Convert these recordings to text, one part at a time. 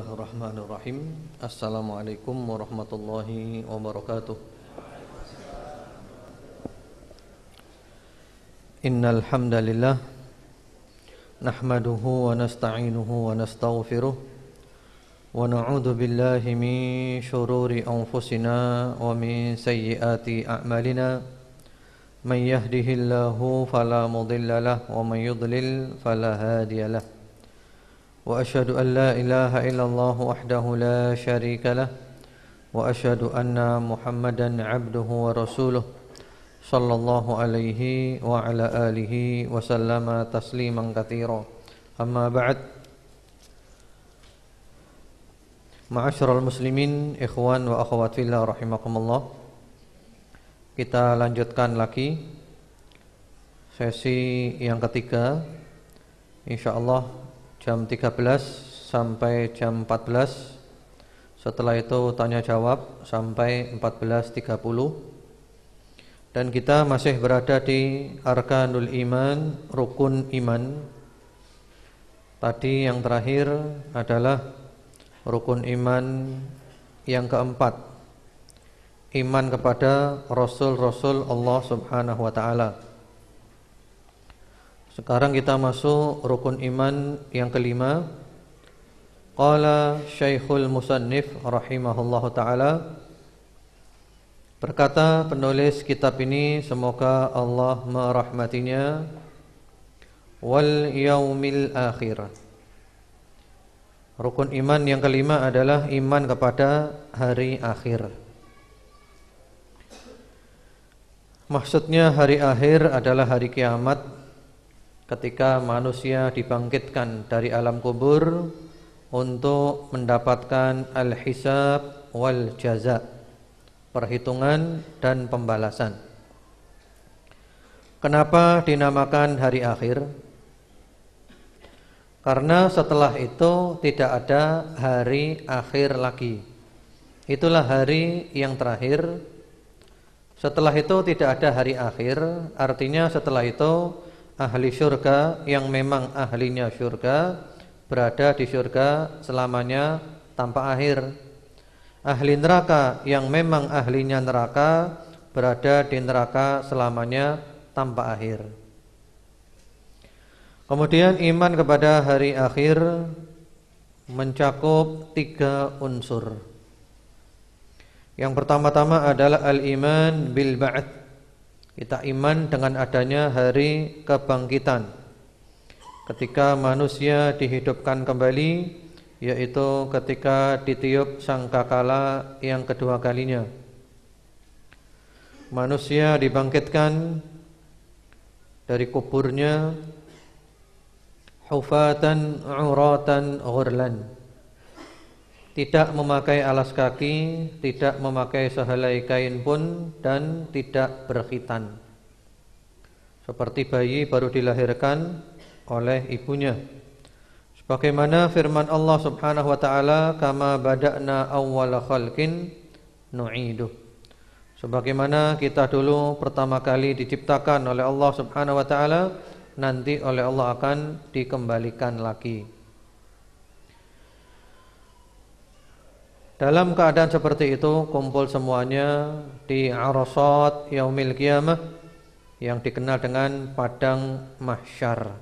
Bismillahirrahmanirrahim. Assalamualaikum warahmatullahi wabarakatuh. Innal hamdalillah nahmaduhu wa nasta'inuhu wa nastaghfiruh wa na'udzu billahi min shururi anfusina wa min sayyiati a'malina. Man yahdihillahu fala mudilla lahu wa man yudlil fala hadiya lahu. Wa asyhadu an la ilaha illallah wahdahu la syarika lah wa asyhadu anna Muhammadan abduhu wa rasuluh sallallahu alaihi wa ala alihi wa sallama tasliman katsira. Amma ba'd. Ma'asyiral muslimin, ikhwan wa akhwat fillah rahimakumullah. Kita lanjutkan lagi sesi yang ketiga, insyaallah jam 13 sampai jam 14. Setelah itu tanya jawab sampai 14.30. Dan kita masih berada di Arkanul Iman, rukun iman. Tadi yang terakhir adalah rukun iman yang keempat, iman kepada Rasul-Rasul Allah Subhanahu wa ta'ala. Sekarang kita masuk rukun iman yang kelima. Qala Syekhul Musannif rahimahullahu ta'ala, berkata penulis kitab ini, semoga Allah merahmatinya, wal yaumil akhir. Rukun iman yang kelima adalah iman kepada hari akhir. Maksudnya hari akhir adalah hari kiamat, ketika manusia dibangkitkan dari alam kubur untuk mendapatkan al-hisab wal jaza, perhitungan dan pembalasan. Kenapa dinamakan hari akhir? Karena setelah itu tidak ada hari akhir lagi. Itulah hari yang terakhir. Setelah itu tidak ada hari akhir. Artinya setelah itu ahli syurga yang memang ahlinya syurga berada di syurga selamanya tanpa akhir. Ahli neraka yang memang ahlinya neraka berada di neraka selamanya tanpa akhir. Kemudian iman kepada hari akhir mencakup 3 unsur. Yang pertama-tama adalah al-iman bil ba'ts. Kita iman dengan adanya hari kebangkitan, ketika manusia dihidupkan kembali, yaitu ketika ditiup sangkakala yang kedua kalinya. Manusia dibangkitkan dari kuburnya hufatan uratan ghurlan, tidak memakai alas kaki, tidak memakai sehelai kain pun, dan tidak berkhitan, seperti bayi baru dilahirkan oleh ibunya. Sebagaimana firman Allah Subhanahu wa ta'ala, kama bada'na awwala khalqin nu'iduh. Sebagaimana kita dulu pertama kali diciptakan oleh Allah Subhanahu wa ta'ala, nanti oleh Allah akan dikembalikan lagi. Dalam keadaan seperti itu, kumpul semuanya di arasat yaumil qiyamah, yang dikenal dengan padang mahsyar.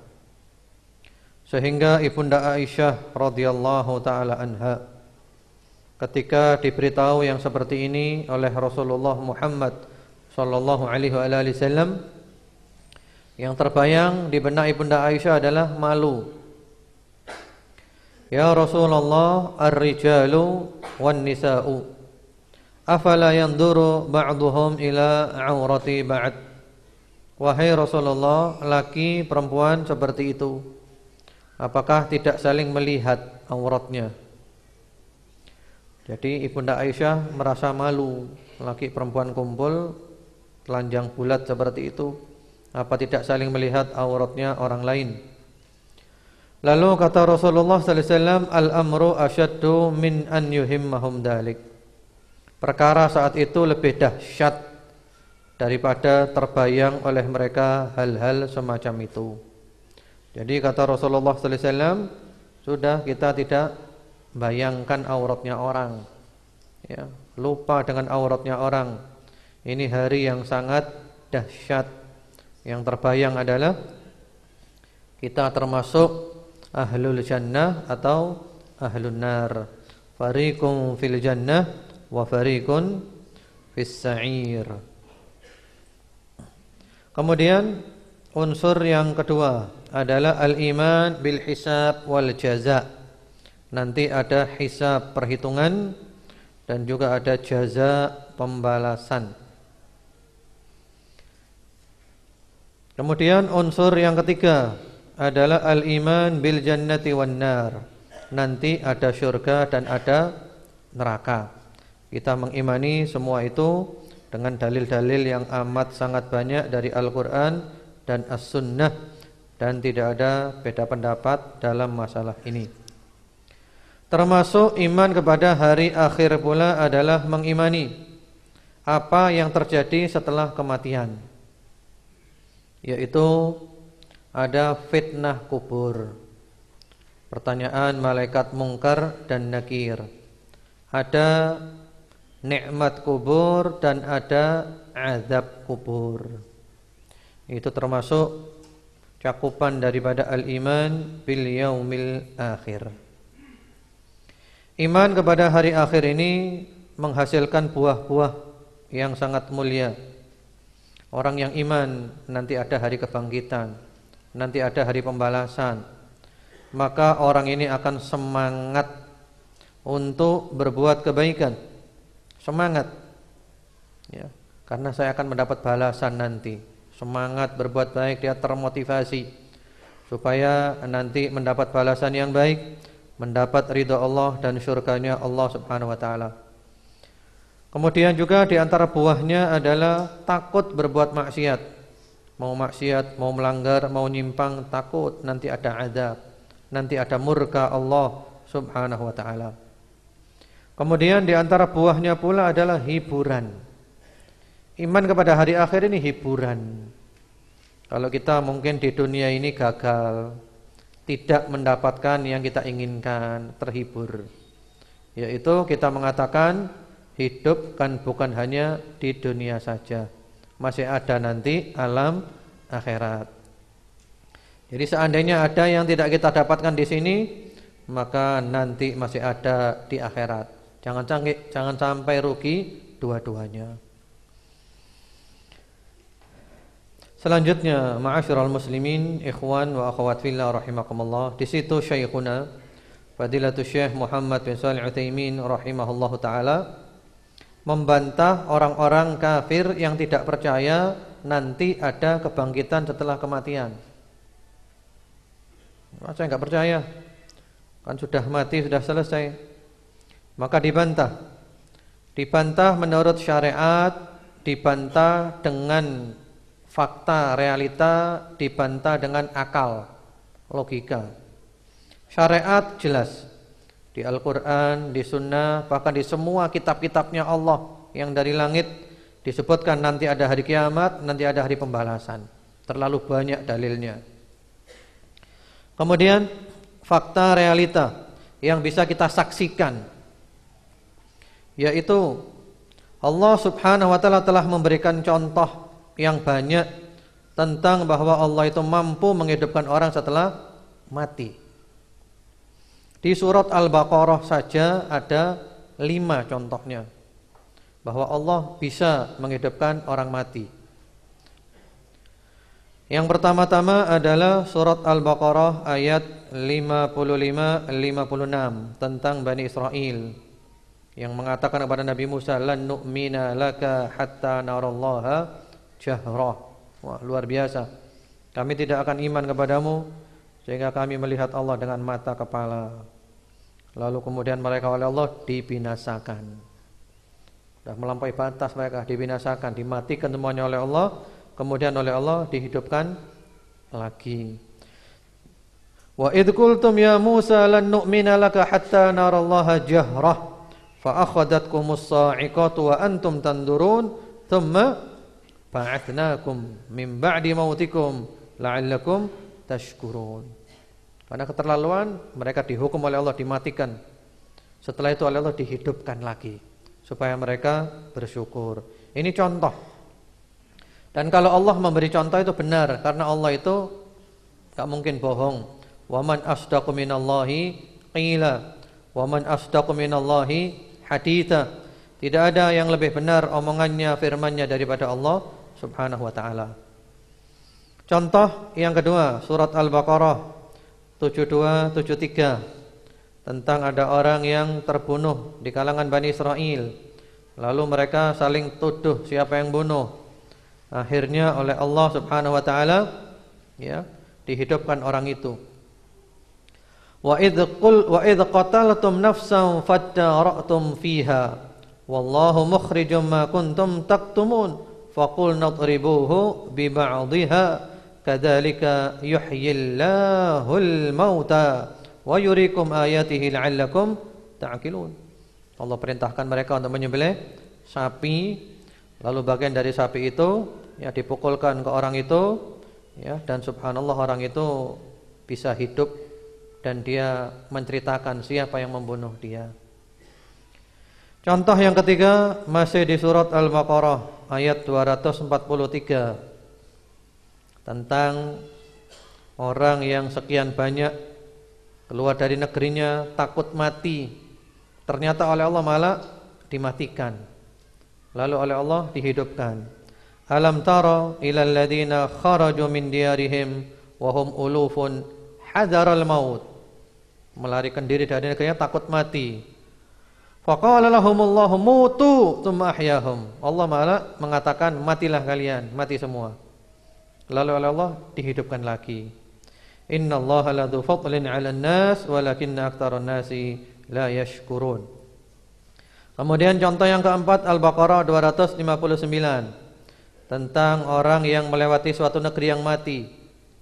Sehingga Ibunda Aisyah radhiyallahu taala anha, ketika diberitahu yang seperti ini oleh Rasulullah Muhammad sallallahu alaihi wasallam, yang terbayang di benak Ibunda Aisyah adalah malu. Ya Rasulullah, ar-rijalu wan nisa'u afala yanzuru ba'duhum ila aurati ba'd. Wahai Rasulullah, laki perempuan seperti itu, apakah tidak saling melihat auratnya? Jadi Ibunda Aisyah merasa malu, laki perempuan kumpul telanjang bulat seperti itu, apa tidak saling melihat auratnya orang lain? Lalu kata Rasulullah sallallahu alaihi wasallam, al-amru asyaddu min an yuhimmahum dalik. Perkara saat itu lebih dahsyat daripada terbayang oleh mereka hal-hal semacam itu. Jadi kata Rasulullah sallallahu alaihi wasallam, sudah kita tidak bayangkan auratnya orang, ya, lupa dengan auratnya orang. Ini hari yang sangat dahsyat. Yang terbayang adalah kita termasuk ahlul jannah atau ahlun nar. Fariqun fil jannah wa fariqun fis sa'ir. Kemudian unsur yang kedua adalah al-iman bil hisab wal jaza. Nanti ada hisab perhitungan dan juga ada jaza pembalasan. Kemudian unsur yang ketiga adalah al-iman bil jannati wan nar. Nanti ada syurga dan ada neraka. Kita mengimani semua itu dengan dalil-dalil yang amat sangat banyak dari Al-Quran dan As-Sunnah, dan tidak ada beda pendapat dalam masalah ini. Termasuk iman kepada hari akhir pula adalah mengimani apa yang terjadi setelah kematian, yaitu ada fitnah kubur, pertanyaan malaikat mungkar dan nakir, ada nikmat kubur dan ada azab kubur. Itu termasuk cakupan daripada al-iman bil yaumil akhir. Iman kepada hari akhir ini menghasilkan buah-buah yang sangat mulia. Orang yang iman nanti ada hari kebangkitan, nanti ada hari pembalasan. Maka orang ini akan semangat untuk berbuat kebaikan. Semangat, ya, karena saya akan mendapat balasan nanti. Semangat berbuat baik, dia termotivasi supaya nanti mendapat balasan yang baik, mendapat ridha Allah dan syurganya Allah Subhanahu wa taala. Kemudian juga di antara buahnya adalah takut berbuat maksiat. Mau maksiat, mau melanggar, mau nyimpang, takut nanti ada azab, nanti ada murka Allah Subhanahu wa taala. Kemudian di antara buahnya pula adalah hiburan. Iman kepada hari akhir ini hiburan. Kalau kita mungkin di dunia ini gagal, tidak mendapatkan yang kita inginkan, terhibur, yaitu kita mengatakan hidup kan bukan hanya di dunia saja, masih ada nanti alam akhirat. Jadi seandainya ada yang tidak kita dapatkan di sini, maka nanti masih ada di akhirat. Jangan sampai rugi dua-duanya. Selanjutnya, ma'asyiral muslimin, ikhwan wa akhwat fillah rahimakumullah. Di situ Syekhuna Fadilatul Syekh Muhammad bin Shalih Al-Utsaimin rahimahullahu taala membantah orang-orang kafir yang tidak percaya nanti ada kebangkitan setelah kematian. Saya enggak percaya, kan sudah mati, sudah selesai. Maka dibantah. Dibantah menurut syariat, dibantah dengan fakta, realita, dibantah dengan akal, logika. Syariat jelas di Al-Quran, di Sunnah, bahkan di semua kitab-kitabnya Allah yang dari langit disebutkan nanti ada hari kiamat, nanti ada hari pembalasan. Terlalu banyak dalilnya. Kemudian fakta, realita yang bisa kita saksikan, yaitu Allah Subhanahu wa taala telah memberikan contoh yang banyak tentang bahwa Allah itu mampu menghidupkan orang setelah mati. Di surat Al-Baqarah saja ada 5 contohnya bahwa Allah bisa menghidupkan orang mati. Yang pertama-tama adalah surat Al-Baqarah ayat 55-56 tentang Bani Israel yang mengatakan kepada Nabi Musa, lan nu'mina laka hatta narallaha jahrah. Wah, luar biasa. Kami tidak akan iman kepadamu sehingga kami melihat Allah dengan mata kepala. Lalu kemudian mereka oleh Allah dibinasakan. Sudah melampaui batas mereka, dibinasakan, dimatikan semuanya oleh Allah, kemudian oleh Allah dihidupkan lagi. Wa idh qultum ya Musa lan nu'mina laka hatta narallaha jahrah fa akhadhatkumus sa'iqatu wa antum tandurun thumma ba'atsnakum min ba'di mautikum la'allakum tashkurun. Karena keterlaluan mereka dihukum oleh Allah dimatikan Setelah itu oleh Allah dihidupkan lagi supaya mereka bersyukur. Ini contoh. Dan kalau Allah memberi contoh itu benar, karena Allah itu gak mungkin bohong. Wa man asdaqu minallahi qila, wa man asdaqu minallahi haditha. Tidak ada yang lebih benar omongannya, firmannya daripada Allah Subhanahu wa taala. Contoh yang kedua, surat Al-Baqarah 72-73, tentang ada orang yang terbunuh di kalangan Bani Israel. Lalu mereka saling tuduh siapa yang bunuh. Akhirnya oleh Allah Subhanahu wa taala dihidupkan orang itu. Wa idz qataltum nafsan fadara'tum fiha wallahu mukhrijum ma kuntum taktumun faqul nadribuhu bi ba'dihha kadzalika yuhyillahul mauta wa yuriikum ayatihi la'allakum ta'qilun. Allah perintahkan mereka untuk menyembelih sapi, lalu bagian dari sapi itu dipukulkan ke orang itu, dan subhanallah orang itu bisa hidup dan dia menceritakan siapa yang membunuh dia. Contoh yang ketiga masih di surat Al-Baqarah ayat 243, tentang orang yang sekian banyak keluar dari negerinya takut mati, ternyata oleh Allah malah dimatikan, lalu oleh Allah dihidupkan. Alam tara ilal ladzina kharaju min diyarihim wa hum ulufun hadaral maut, melarikan diri dari negerinya takut mati. Faqala lahumullahu mutu tsumma ahyahum, Allah malah mengatakan matilah kalian, mati semua. Lalu oleh Allah dihidupkan lagi. Innallaha ladzu fadlin 'alan nas walakinna aktsarun nasi la yashkurun. Kemudian contoh yang keempat Al-Baqarah 259, tentang orang yang melewati suatu negeri yang mati.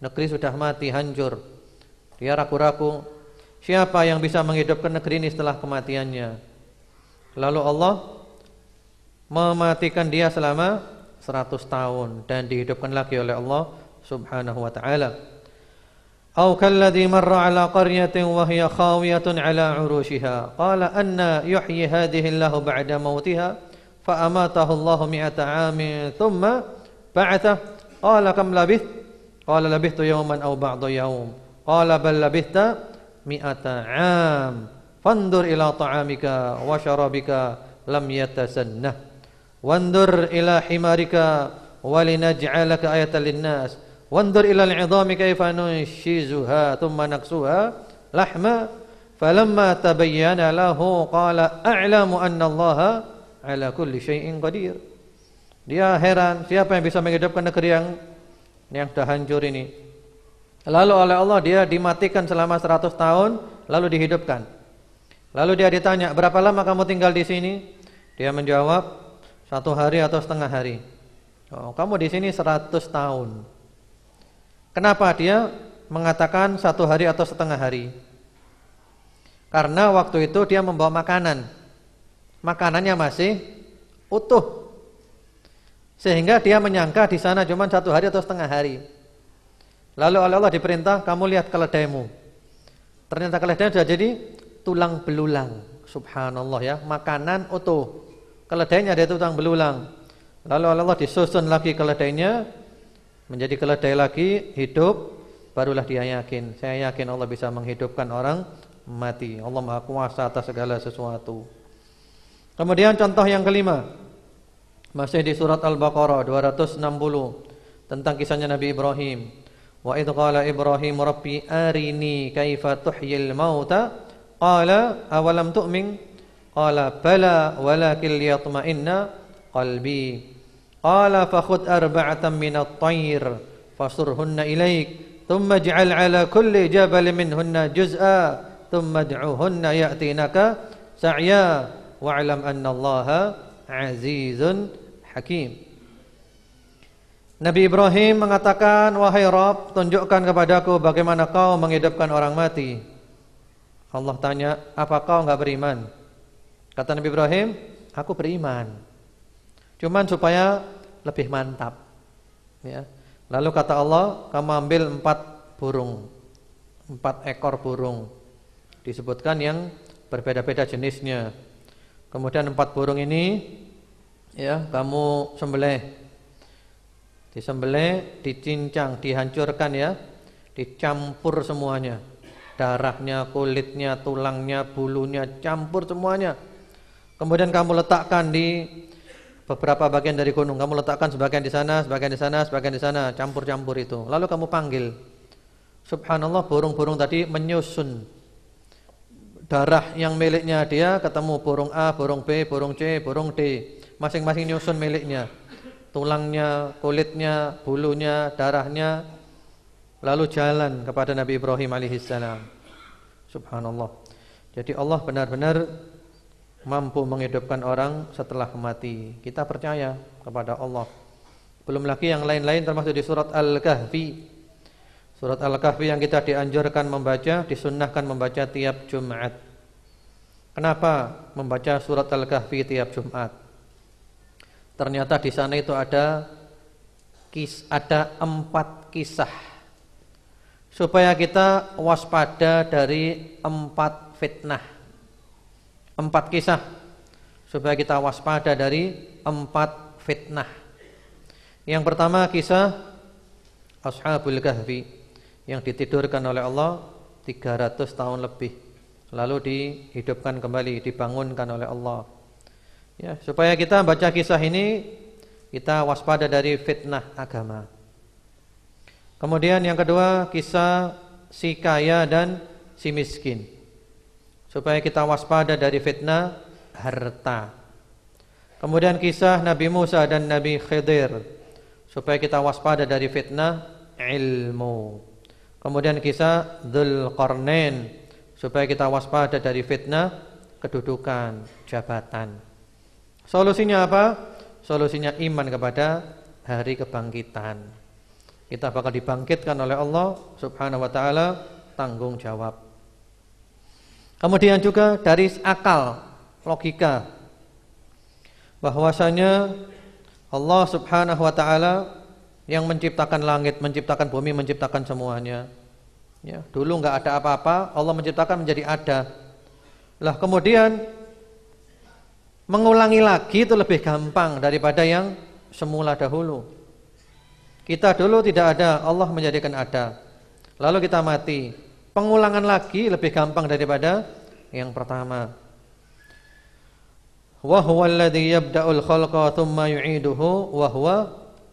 Negeri sudah mati, hancur. Dia ragu-ragu, siapa yang bisa menghidupkan negeri ini setelah kematiannya? Lalu Allah mematikan dia selama 100 tahun dan dihidupkan lagi oleh Allah Subhanahu wa taala. Au kalladzi marra ala qaryatin wa hiya khawiyatun ala 'urushiha qala anna yuhyi hadhihi Allahu ba'da mautiha fa amatahu Allahu 100 'amin thumma ba'atha qala kam labith qala labithtu yawman aw ba'da yawm qala bal labithta 100 'am fandur ila ta'amika wa syarabika lam yatasannah wandur ila himarika walinaj'alaka ayatan linnas wandur ila al'idhami kayfa nunshizuha thumma naksuha lahma falamma tabayyana lahu qala a'lamu anna Allaha ala kulli syai'in qadir. Dia heran, siapa yang bisa menghidupkan negeri yang sudah hancur ini? Lalu oleh Allah dia dimatikan selama 100 tahun lalu dihidupkan. Lalu dia ditanya, berapa lama kamu tinggal di sini? Dia menjawab, 1 hari atau setengah hari. Oh, kamu di sini 100 tahun. Kenapa dia mengatakan 1 hari atau setengah hari? Karena waktu itu dia membawa makanan. Makanannya masih utuh. Sehingga dia menyangka di sana cuma 1 hari atau setengah hari. Lalu oleh Allah diperintah, kamu lihat keledaimu. Ternyata keledai sudah jadi tulang belulang. Subhanallah ya, makanan utuh. Keledainya dia tulang belulang. Lalu Allah disusun lagi keledainya menjadi keledai lagi, hidup, barulah dia yakin. Saya yakin Allah bisa menghidupkan orang mati. Allah Maha Kuasa atas segala sesuatu. Kemudian contoh yang kelima, masih di surat Al-Baqarah 260, tentang kisahnya Nabi Ibrahim. Wa idz qala Ibrahim rabbi arini kaifa tuhyil mauta qala awalam tu'min qala bala walakin liyatma'inna qalbi qala fakhudh arba'atan minat tayr fasurhunna ilaik thumma ij'al 'ala kulli jabalin minhunna juz'a thumma ad'uhunna ya'tinaka sa'ya wa'lam anna Allaha 'azizun hakim. Nabi Ibrahim mengatakan, wahai Rabb, tunjukkan kepadaku bagaimana kau menghidupkan orang mati. Allah tanya, apa kau enggak beriman? Kata Nabi Ibrahim, aku beriman, cuman supaya lebih mantap ya. Lalu kata Allah, kamu ambil 4 burung, 4 ekor burung. Disebutkan yang berbeda-beda jenisnya. Kemudian 4 burung ini ya kamu sembelih. Disembelih, dicincang, dihancurkan ya, dicampur semuanya. Darahnya, kulitnya, tulangnya, bulunya, campur semuanya. Kemudian kamu letakkan di beberapa bagian dari gunung. Kamu letakkan sebagian di sana, sebagian di sana, sebagian di sana, campur-campur itu. Lalu kamu panggil. Subhanallah, burung-burung tadi menyusun. Darah yang miliknya dia ketemu burung A, burung B, burung C, burung D. Masing-masing nyusun miliknya. Tulangnya, kulitnya, bulunya, darahnya. Lalu jalan kepada Nabi Ibrahim alaihissalam. Subhanallah. Jadi Allah benar-benar mampu menghidupkan orang setelah mati. Kita percaya kepada Allah. Belum lagi yang lain-lain termasuk di surat Al-Kahfi. Surat Al-Kahfi yang kita dianjurkan membaca, disunnahkan membaca tiap Jumat. Kenapa membaca surat Al-Kahfi tiap Jumat? Ternyata di sana itu ada 4 kisah supaya kita waspada dari 4 fitnah. 4 kisah supaya kita waspada dari 4 fitnah. Yang pertama kisah Ashabul Kahfi yang ditidurkan oleh Allah 300 tahun lebih, lalu dihidupkan kembali, dibangunkan oleh Allah. Ya, supaya kita baca kisah ini kita waspada dari fitnah agama. Kemudian yang kedua kisah si kaya dan si miskin, supaya kita waspada dari fitnah harta. Kemudian kisah Nabi Musa dan Nabi Khidir, supaya kita waspada dari fitnah ilmu. Kemudian kisah Dzulqarnain, supaya kita waspada dari fitnah kedudukan, jabatan. Solusinya apa? Solusinya iman kepada hari kebangkitan. Kita bakal dibangkitkan oleh Allah Subhanahu wa taala, tanggung jawab. Kemudian juga dari akal, logika, bahwasanya Allah Subhanahu wa taala yang menciptakan langit, menciptakan bumi, menciptakan semuanya. Ya, dulu enggak ada apa-apa, Allah menciptakan menjadi ada. Lah kemudian mengulangi lagi itu lebih gampang daripada yang semula dahulu. Kita dulu tidak ada, Allah menjadikan ada. Lalu kita mati. Pengulangan lagi lebih gampang daripada yang pertama. Wa huwal ladzi yabda'ul khalqa tsumma yu'iduhu wa huwa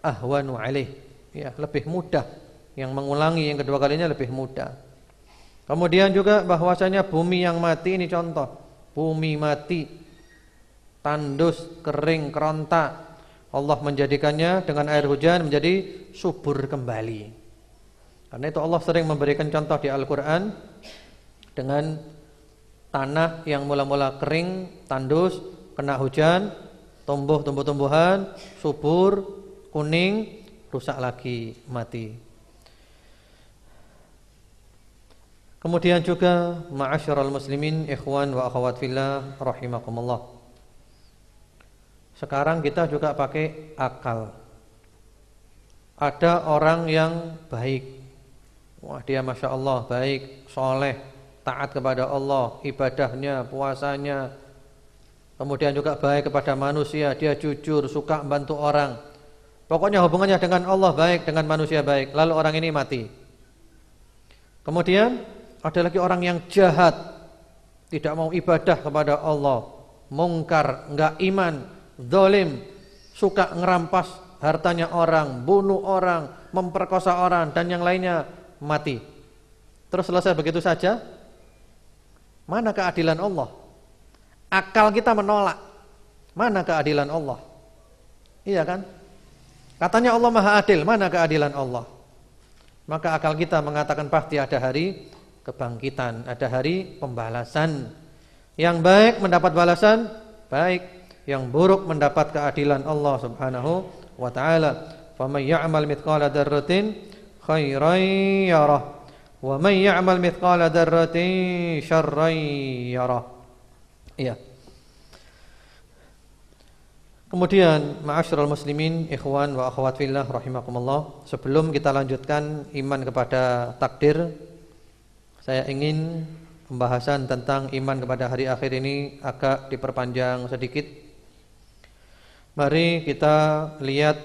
ahwanu 'alaih. Ya, lebih mudah. Yang mengulangi yang kedua kalinya lebih mudah. Kemudian juga bahwasanya bumi yang mati ini contoh. Bumi mati, tandus, kering, kerontak. Allah menjadikannya dengan air hujan menjadi subur kembali. Karena itu Allah sering memberikan contoh di Al-Quran dengan tanah yang mula-mula kering, tandus, kena hujan, tumbuh tumbuh-tumbuhan, subur, kuning, rusak lagi, mati. Kemudian juga ma'asyiral muslimin, ikhwan wa akhwat fillah rahimakumullah. Sekarang kita juga pakai akal. Ada orang yang baik, wah dia Masya Allah baik, soleh, taat kepada Allah, ibadahnya, puasanya. Kemudian juga baik kepada manusia, dia jujur, suka membantu orang. Pokoknya hubungannya dengan Allah baik, dengan manusia baik. Lalu orang ini mati. Kemudian ada lagi orang yang jahat, tidak mau ibadah kepada Allah, mungkar, enggak iman, zalim, suka ngerampas hartanya orang, bunuh orang, memperkosa orang dan yang lainnya, mati. Terus selesai begitu saja? Mana keadilan Allah? Akal kita menolak. Mana keadilan Allah? Iya kan? Katanya Allah Maha Adil, mana keadilan Allah? Maka akal kita mengatakan pasti ada hari kebangkitan, ada hari pembalasan. Yang baik mendapat balasan baik, yang buruk mendapat keadilan Allah Subhanahu wa taala. Faman ya'mal mithqala dzarratin khairan yarah wa man ya'mal mithqala dzarratin syarran yarah. Iya. Kemudian ma'asyiral muslimin, ikhwan wa akhwat fillah rahimakumullah, sebelum kita lanjutkan iman kepada takdir, saya ingin pembahasan tentang iman kepada hari akhir ini agak diperpanjang sedikit. Mari kita lihat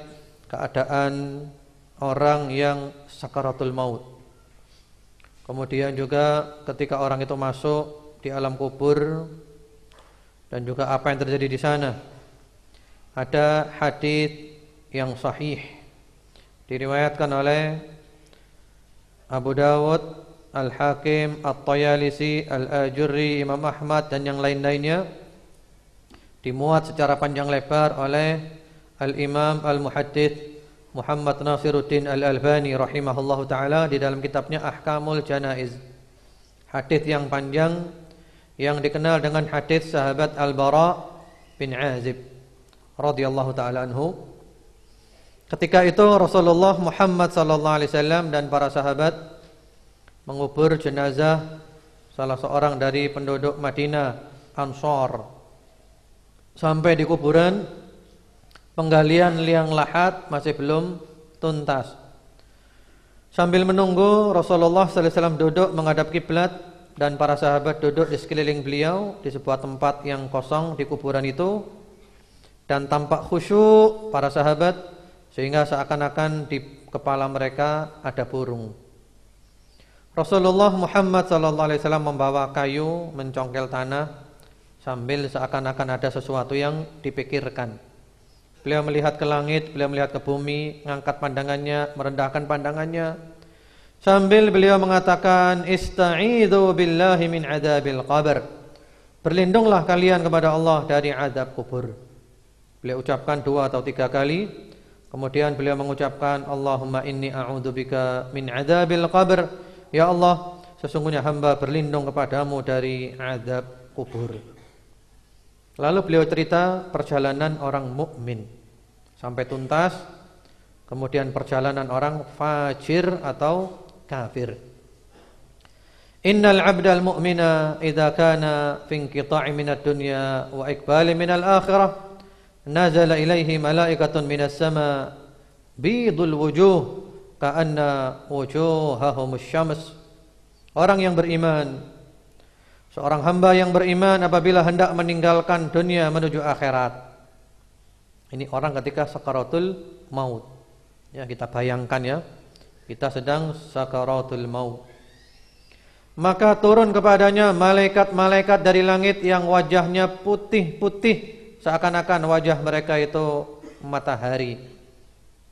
keadaan orang yang sakaratul maut. Kemudian juga ketika orang itu masuk di alam kubur dan juga apa yang terjadi di sana. Ada hadis yang sahih diriwayatkan oleh Abu Dawud, Al-Hakim, At-Tayalisi, Al-Ajurri, Imam Ahmad dan yang lain-lainnya, dimuat secara panjang lebar oleh Al-Imam Al-Muhaddits Muhammad Nasiruddin Al-Albani rahimahullahu taala di dalam kitabnya Ahkamul Janaiz. Hadis yang panjang yang dikenal dengan hadis sahabat Al-Bara bin Azib radhiyallahu taala anhu. Ketika itu Rasulullah Muhammad sallallahu alaihi wasallam dan para sahabat mengubur jenazah salah seorang dari penduduk Madinah, Ansor. Sampai di kuburan, penggalian liang lahat masih belum tuntas. Sambil menunggu, Rasulullah sallallahu alaihi wasallam duduk menghadap kiblat dan para sahabat duduk di sekeliling beliau di sebuah tempat yang kosong di kuburan itu, dan tampak khusyuk para sahabat sehingga seakan-akan di kepala mereka ada burung. Rasulullah Muhammad sallallahu alaihi wasallam membawa kayu mencongkel tanah sambil seakan-akan ada sesuatu yang dipikirkan. Beliau melihat ke langit, beliau melihat ke bumi, mengangkat pandangannya, merendahkan pandangannya, sambil beliau mengatakan, "Ista'idzu billahi min adzabil qabr." Berlindunglah kalian kepada Allah dari azab kubur. Beliau ucapkan 2 atau 3 kali. Kemudian beliau mengucapkan, "Allahumma inni a'udzubika min adzabil qabr." Ya Allah, sesungguhnya hamba berlindung kepadamu dari azab kubur. Lalu beliau cerita perjalanan orang mukmin sampai tuntas, kemudian perjalanan orang fajir atau kafir. Innal 'abdal mu'mina idza kana fi inqita'i minad dunya wa iqbali minal akhirah nazala ilaihi malaikatun minas sama bidul wujuh ka'anna wujuhahumus syams. Orang yang beriman, seorang hamba yang beriman apabila hendak meninggalkan dunia menuju akhirat. Ini orang ketika sakaratul maut. Ya, kita bayangkan ya, kita sedang sakaratul maut. Maka turun kepadanya malaikat-malaikat dari langit yang wajahnya putih-putih, seakan-akan wajah mereka itu matahari.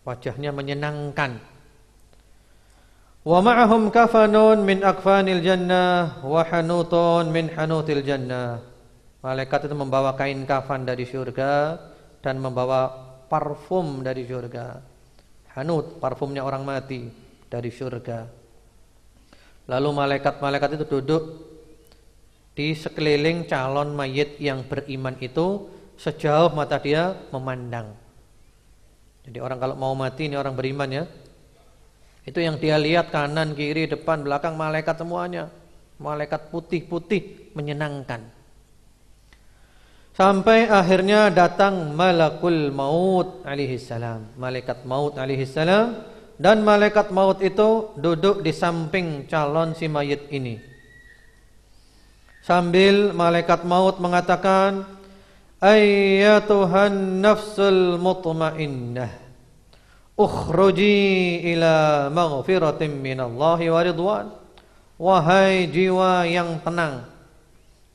Wajahnya menyenangkan. Wa ma'ahum kafanun min akfanil jannah wa hanutun min hanutil jannah. Malaikat itu membawa kain kafan dari surga dan membawa parfum dari surga. Hanut, parfumnya orang mati dari surga. Lalu malaikat-malaikat itu duduk di sekeliling calon mayit yang beriman itu sejauh mata dia memandang. Jadi orang kalau mau mati, ini orang beriman ya, itu yang dia lihat kanan, kiri, depan, belakang malaikat semuanya. Malaikat putih-putih menyenangkan. Sampai akhirnya datang malakul maut alaihi salam, malaikat maut alaihi salam, dan malaikat maut itu duduk di samping calon si mayit ini. Sambil malaikat maut mengatakan, "Ayyatuhan nafsul mutmainnah, ukhruji ila maghfiratin minallahi wa ridwan." Wahai jiwa yang tenang,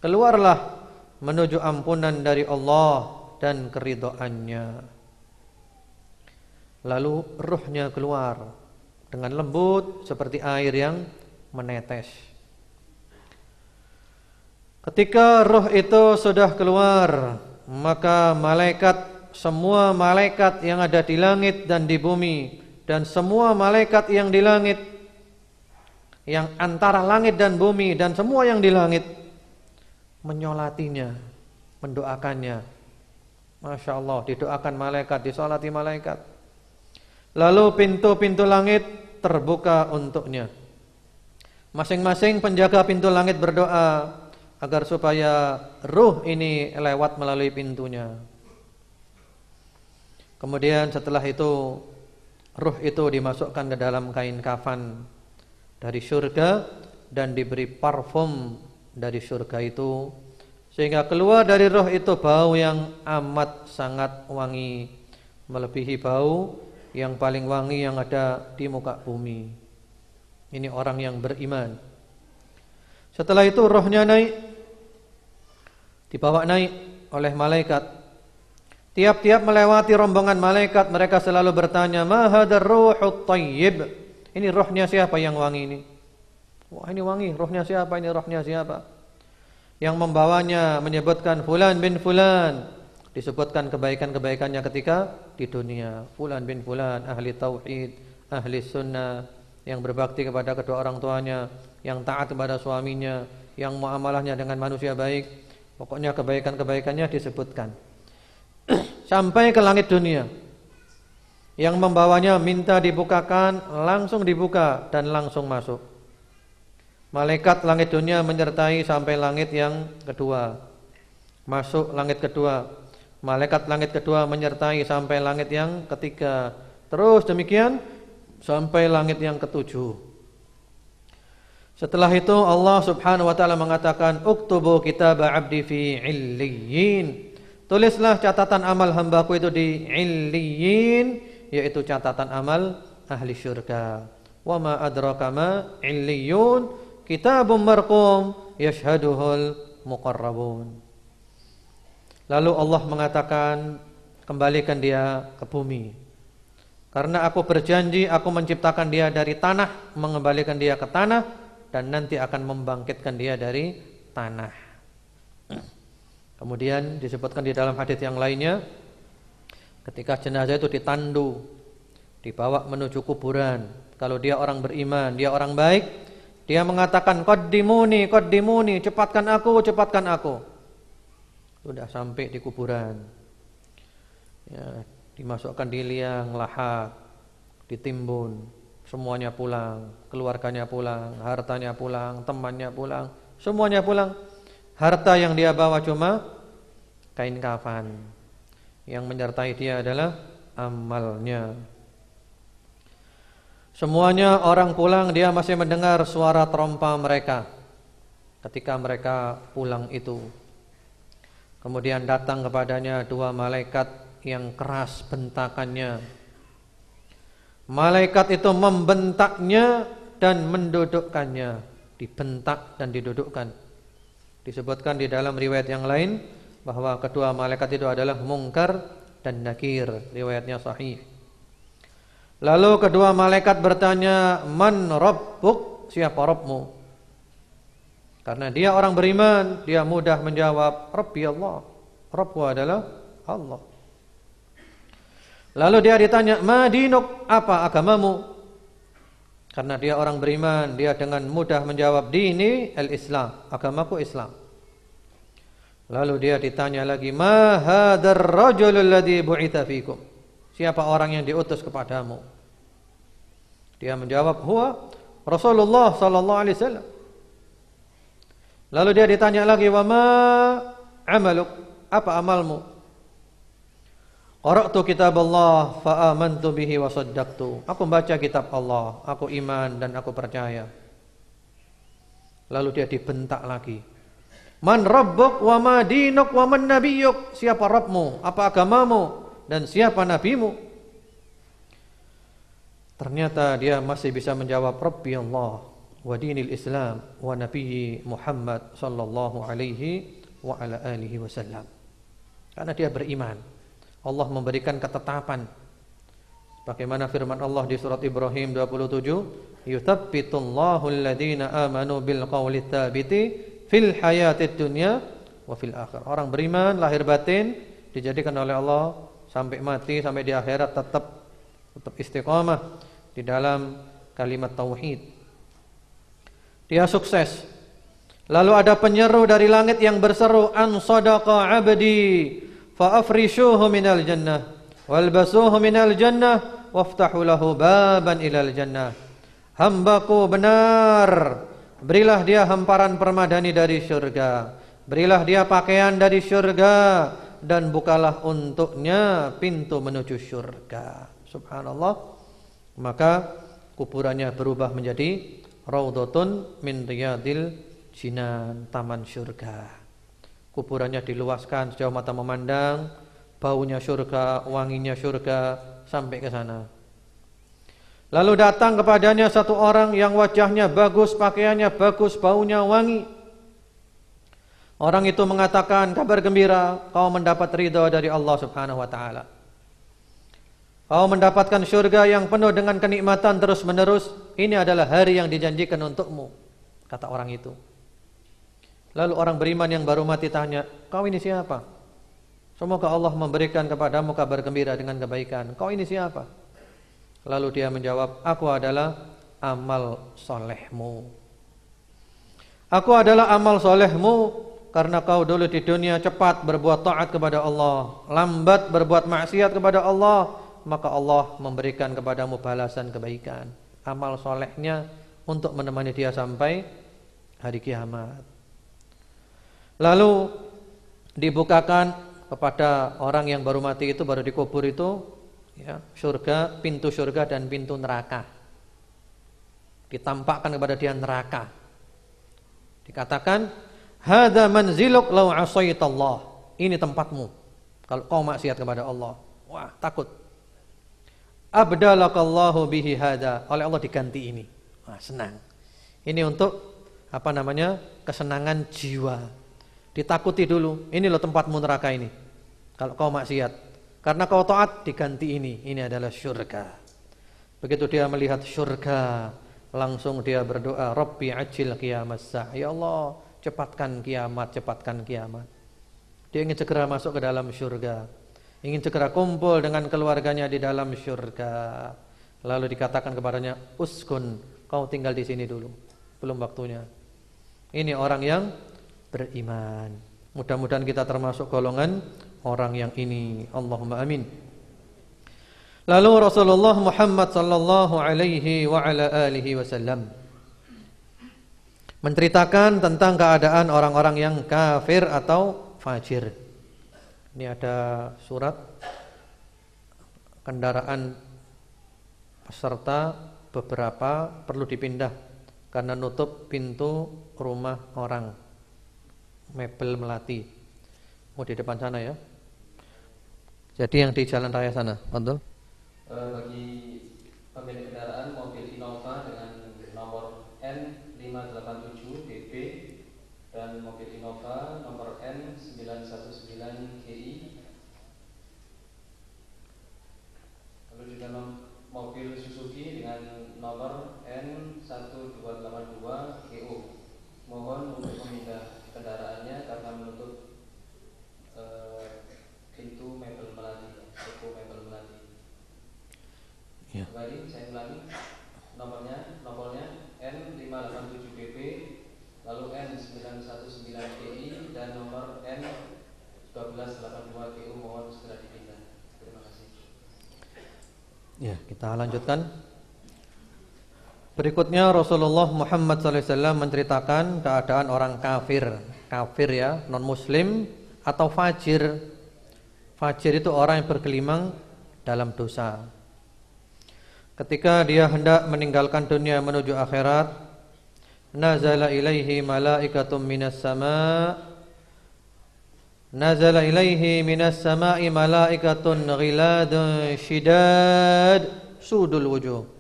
keluarlah menuju ampunan dari Allah dan keridhaannya. Lalu ruhnya keluar dengan lembut seperti air yang menetes. Ketika ruh itu sudah keluar, maka semua malaikat yang ada di langit dan di bumi, dan semua malaikat yang di langit, yang antara langit dan bumi, dan semua yang di langit menyolatinya, mendoakannya. Masya Allah, didoakan malaikat, disolati malaikat. Lalu pintu-pintu langit terbuka untuknya. Masing-masing penjaga pintu langit berdoa agar supaya ruh ini lewat melalui pintunya. Kemudian setelah itu, ruh itu dimasukkan ke dalam kain kafan dari surga dan diberi parfum dari surga itu, sehingga keluar dari roh itu bau yang amat sangat wangi, melebihi bau yang paling wangi yang ada di muka bumi. Ini orang yang beriman. Setelah itu rohnya naik, dibawa naik oleh malaikat. Tiap-tiap melewati rombongan malaikat, mereka selalu bertanya, "Ma hadzal ruhut thayyib?" Ini rohnya siapa yang wangi ini? Wah, ini wangi, rohnya siapa ini? Rohnya siapa? Yang membawanya menyebutkan fulan bin fulan, disebutkan kebaikan-kebaikannya ketika di dunia. Fulan bin fulan, ahli tauhid, ahli sunnah, yang berbakti kepada kedua orang tuanya, yang taat kepada suaminya, yang muamalahnya dengan manusia baik. Pokoknya kebaikan-kebaikannya disebutkan. Sampai ke langit dunia. Yang membawanya minta dibukakan, langsung dibuka dan langsung masuk. Malaikat langit dunia menyertai sampai langit yang kedua. Masuk langit kedua. Malaikat langit kedua menyertai sampai langit yang ketiga. Terus demikian sampai langit yang ketujuh. Setelah itu Allah Subhanahu wa taala mengatakan, "Uktubu kitaba 'abdi fi 'illiyin." Tulislah catatan amal hambaku itu di 'illiyin, yaitu catatan amal ahli syurga. Wa ma adraka ma 'illiyun, kitabun marqum yashhaduhul muqarrabun. Lalu Allah mengatakan, kembalikan dia ke bumi. Karena aku berjanji aku menciptakan dia dari tanah, mengembalikan dia ke tanah, dan nanti akan membangkitkan dia dari tanah. Kemudian disebutkan di dalam hadis yang lainnya, ketika jenazah itu ditandu, dibawa menuju kuburan, kalau dia orang beriman, dia orang baik, dia mengatakan, qaddimuni, qaddimuni, cepatkan aku, cepatkan aku. Sudah sampai di kuburan, ya, dimasukkan di liang lahat, ditimbun, semuanya pulang, keluarganya pulang, hartanya pulang, temannya pulang, semuanya pulang. Harta yang dia bawa cuma kain kafan. Yang menyertai dia adalah amalnya. Semuanya orang pulang, dia masih mendengar suara trompa mereka ketika mereka pulang itu. Kemudian datang kepadanya dua malaikat yang keras bentakannya. Malaikat itu membentaknya dan mendudukkannya. Dibentak dan didudukkan. Disebutkan di dalam riwayat yang lain bahwa kedua malaikat itu adalah Munkar dan Nakir. Riwayatnya sahih. Lalu kedua malaikat bertanya, "Man rabbuk?" Siapa Rabbmu? Karena dia orang beriman, dia mudah menjawab, "Rabbi Allah." Rabbku adalah Allah. Lalu dia ditanya, "Ma dinuk?" Apa agamamu? Karena dia orang beriman, dia dengan mudah menjawab, "Dini al-Islam." Agamaku Islam. Lalu dia ditanya lagi, "Ma hadzal rajulul ladzi bu'itsa fikum?" Siapa orang yang diutus kepadamu? Dia menjawab, "Huwa Rasulullah sallallahu alaihi wasallam." Lalu dia ditanya lagi, "Wa ma amaluk?" Apa amalmu? Qara'tu kitab Allah fa amantu bihi wa saddaqtu. Aku membaca kitab Allah, aku iman dan aku percaya. Lalu dia dibentak lagi. "Man rabbuk wa ma dinuk wa man nabiyyuk?" Siapa Rabbmu? Apa agamamu? Dan siapa nabimu? Ternyata dia masih bisa menjawab, "Rabbi Allah wa dinil Islam wa nabiyyi Muhammad sallallahu alaihi wa ala alihi wasallam." Karena dia beriman. Allah memberikan ketetapan. Bagaimana firman Allah di surat Ibrahim 27, "Yuthabbitullahu alladhina amanu bil qawli tsabiti fil hayatid dunya wa fil akhirah." Orang beriman lahir batin dijadikan oleh Allah sampai mati, sampai di akhirat tetap istiqamah di dalam kalimat tauhid. Dia sukses. Lalu ada penyeru dari langit yang berseru, "An sadaqa 'abdi fa'afrishuhu minal jannah walbasuhu minal jannah waftahu lahu baban ilal jannah." Hambaku benar, berilah dia hamparan permadani dari syurga, berilah dia pakaian dari syurga, dan bukalah untuknya pintu menuju syurga. Subhanallah. Maka kuburannya berubah menjadi raudhatun min riyadil jinan, taman syurga. Kuburannya diluaskan sejauh mata memandang, baunya syurga, wanginya syurga sampai ke sana. Lalu datang kepadanya satu orang yang wajahnya bagus, pakaiannya bagus, baunya wangi. Orang itu mengatakan, kabar gembira, kau mendapat ridha dari Allah Subhanahu wa taala. Kau mendapatkan syurga yang penuh dengan kenikmatan terus menerus. Ini adalah hari yang dijanjikan untukmu, kata orang itu. Lalu orang beriman yang baru mati tanya, kau ini siapa? Semoga Allah memberikan kepadamu kabar gembira dengan kebaikan. Kau ini siapa? Lalu dia menjawab, aku adalah amal solehmu. Aku adalah amal solehmu karena kau dulu di dunia cepat berbuat taat kepada Allah, lambat berbuat maksiat kepada Allah, maka Allah memberikan kepadamu balasan kebaikan. Amal solehnya untuk menemani dia sampai hari kiamat. Lalu dibukakan kepada orang yang baru mati itu, baru dikubur itu, ya, surga, pintu surga dan pintu neraka. Ditampakkan kepada dia neraka. Dikatakan, hadza manziluk law asaitallah. Ini tempatmu kalau kau maksiat kepada Allah. Wah, takut. Abdalakallahu bihi hadza. Oleh Allah diganti ini. Wah, senang. Ini untuk kesenangan jiwa. Ditakuti dulu, ini loh tempatmu neraka ini. Kalau kau maksiat, karena kau taat diganti ini. Ini adalah syurga. Begitu dia melihat syurga, langsung dia berdoa, Rabbi ajil qiyamas sa'ah. Ya Allah, cepatkan kiamat, cepatkan kiamat. Dia ingin segera masuk ke dalam syurga, ingin segera kumpul dengan keluarganya di dalam syurga. Lalu dikatakan kepadanya, uskun, kau tinggal di sini dulu, belum waktunya. Ini orang yang beriman. Mudah-mudahan kita termasuk golongan orang yang ini. Allahumma amin. Lalu Rasulullah Muhammad sallallahu alaihi wa ala alihi wasallam menceritakan tentang keadaan orang-orang yang kafir atau fajir. Ini ada surat kendaraan peserta beberapa perlu dipindah karena nutup pintu rumah orang. Mebel Melati. Mau di depan sana ya. Jadi yang di jalan raya sana, betul? Bagi pemilik kendaraan mobil Innova dengan nomor N587BB dan mobil Innova nomor N919GI. Lalu juga mobil Suzuki dengan nomor N1282GO. Mohon untuk memindah kendaraannya karena menutup pintu Mebel Melati, toko Mebel Melati. Ya. Kembali saya ulangi nomornya N587BB, lalu N919GI dan nomor N1282GU. Mohon segera dipindah. Terima kasih. Ya, kita lanjutkan. Berikutnya Rasulullah Muhammad SAW menceritakan keadaan orang kafir. Kafir ya, non muslim atau fajir. Fajir itu orang yang bergelimang dalam dosa. Ketika dia hendak meninggalkan dunia menuju akhirat, nazala ilaihi malaikatum minas sama'. Nazala ilaihi minas sama'i malaikatun ghiladun shidad sudul wujuh.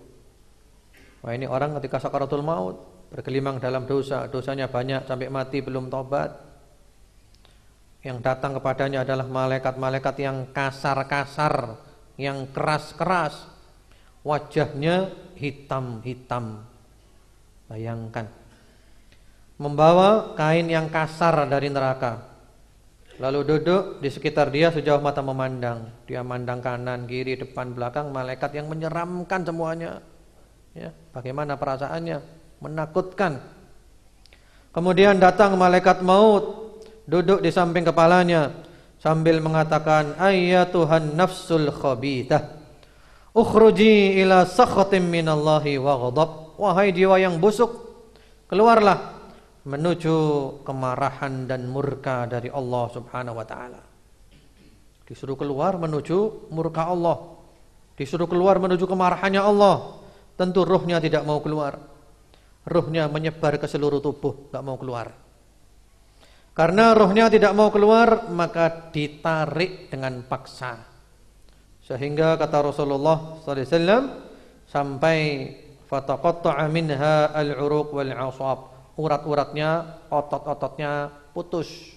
Wah, ini orang ketika sakaratul maut bergelimang dalam dosa, dosanya banyak sampai mati belum tobat. Yang datang kepadanya adalah malaikat-malaikat yang kasar-kasar, yang keras-keras. Wajahnya hitam-hitam. Bayangkan. Membawa kain yang kasar dari neraka. Lalu duduk di sekitar dia sejauh mata memandang. Dia mandang kanan, kiri, depan, belakang, malaikat yang menyeramkan semuanya. Ya, bagaimana perasaannya? Menakutkan. Kemudian datang malaikat maut, duduk di samping kepalanya sambil mengatakan, ayyatuhan nafsul khabithah, ukhruji ila sakhatim minallahi wa ghadab. Wahai jiwa yang busuk, keluarlah menuju kemarahan dan murka dari Allah Subhanahu wa taala. Disuruh keluar menuju murka Allah, disuruh keluar menuju kemarahannya Allah. Tentu ruhnya tidak mau keluar. Ruhnya menyebar ke seluruh tubuh, enggak mau keluar. Karena ruhnya tidak mau keluar, maka ditarik dengan paksa. Sehingga kata Rasulullah sallallahu alaihi wasallam sampai fataqatta'a minha al-'uruq wal 'ashab. Urat-uratnya, otot-ototnya putus,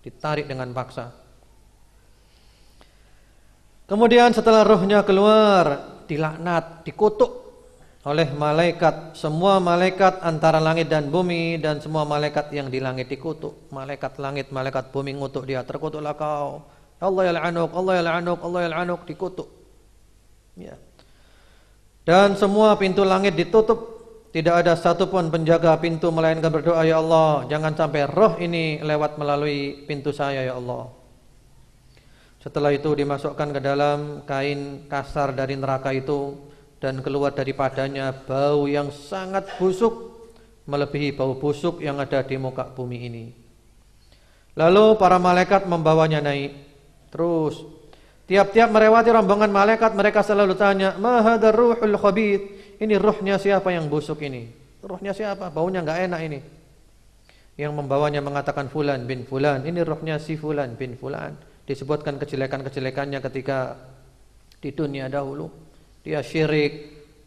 ditarik dengan paksa. Kemudian setelah rohnya keluar, dilaknat, dikutuk oleh malaikat. Semua malaikat antara langit dan bumi, dan semua malaikat yang di langit dikutuk. Malaikat langit, malaikat bumi ngutuk dia, terkutuklah kau. Allah yal'anuk, Allah yal'anuk, Allah yal'anuk, dikutuk. Ya. Dan semua pintu langit ditutup. Tidak ada satupun penjaga pintu melainkan berdoa, ya Allah, jangan sampai roh ini lewat melalui pintu saya, ya Allah. Setelah itu dimasukkan ke dalam kain kasar dari neraka itu, dan keluar daripadanya bau yang sangat busuk, melebihi bau busuk yang ada di muka bumi ini. Lalu para malaikat membawanya naik. Terus tiap-tiap melewati rombongan malaikat, mereka selalu tanya, ma hadzal ruhul khabith? Ini ruhnya siapa yang busuk ini? Ruhnya siapa? Baunya enggak enak ini. Yang membawanya mengatakan fulan bin fulan. Ini ruhnya si fulan bin fulan. Disebutkan kejelekan-kejelekannya ketika di dunia dahulu. Dia syirik,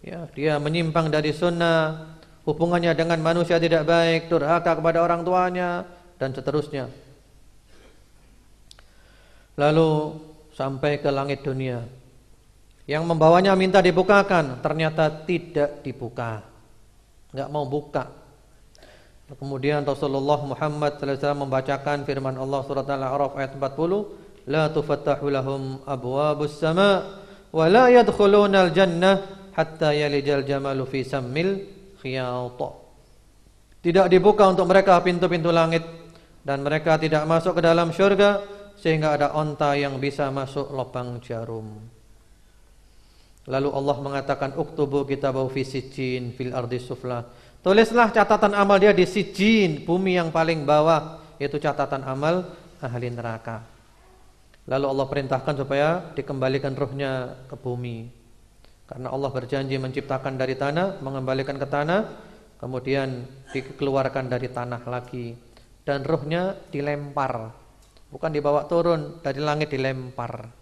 ya, dia menyimpang dari sunnah, hubungannya dengan manusia tidak baik, durhaka kepada orang tuanya, dan seterusnya. Lalu sampai ke langit dunia. Yang membawanya minta dibukakan, ternyata tidak dibuka, enggak mau buka. Kemudian Rasulullah Muhammad sallallahu alaihi wasallam membacakan firman Allah surat Al-A'raf ayat 40, la tufattahu lahum abwabus sama' wa la yadkhulunal jannah hatta yalijal jamalu fi sammil khiyat. Tidak dibuka untuk mereka pintu-pintu langit, dan mereka tidak masuk ke dalam syurga sehingga ada onta yang bisa masuk lubang jarum. Lalu Allah mengatakan, uktubu kitabahu fi sijjin fil ardi sufla. Tulislah catatan amal dia di sijjin, bumi yang paling bawah, yaitu catatan amal ahli neraka. Lalu Allah perintahkan supaya dikembalikan ruhnya ke bumi. Karena Allah berjanji menciptakan dari tanah, mengembalikan ke tanah, kemudian dikeluarkan dari tanah lagi. Dan ruhnya dilempar, bukan dibawa turun, dari langit dilempar.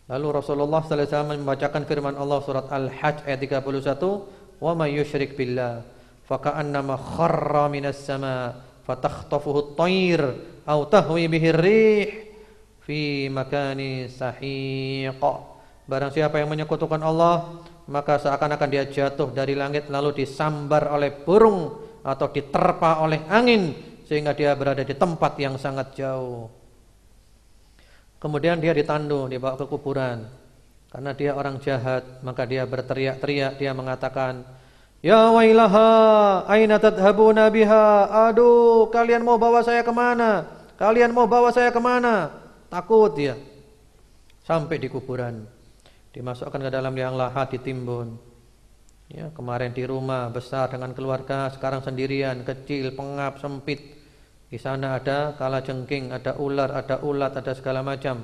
Lalu Rasulullah sallallahu alaihi wasallam membacakan firman Allah surat Al-Hajj ayat 31, "Wa may yusyrik billah faka'annama kharra minas sama' fatakhtafuhu at-tayr aw tahwi bihi ar-rih fi makani sahiq." Barang siapa yang menyekutukan Allah, maka seakan-akan dia jatuh dari langit lalu disambar oleh burung atau diterpa oleh angin sehingga dia berada di tempat yang sangat jauh. Kemudian dia ditandu, dibawa ke kuburan. Karena dia orang jahat, maka dia berteriak-teriak, dia mengatakan, "Ya wailaha, aina tadhhabuna biha? Aduh, kalian mau bawa saya kemana? Kalian mau bawa saya kemana?" Takut dia. Sampai di kuburan, dimasukkan ke dalam liang lahat, ditimbun. Ya, kemarin di rumah besar dengan keluarga, sekarang sendirian, kecil, pengap, sempit. Di sana ada kalajengking, ada ular, ada ulat, ada segala macam.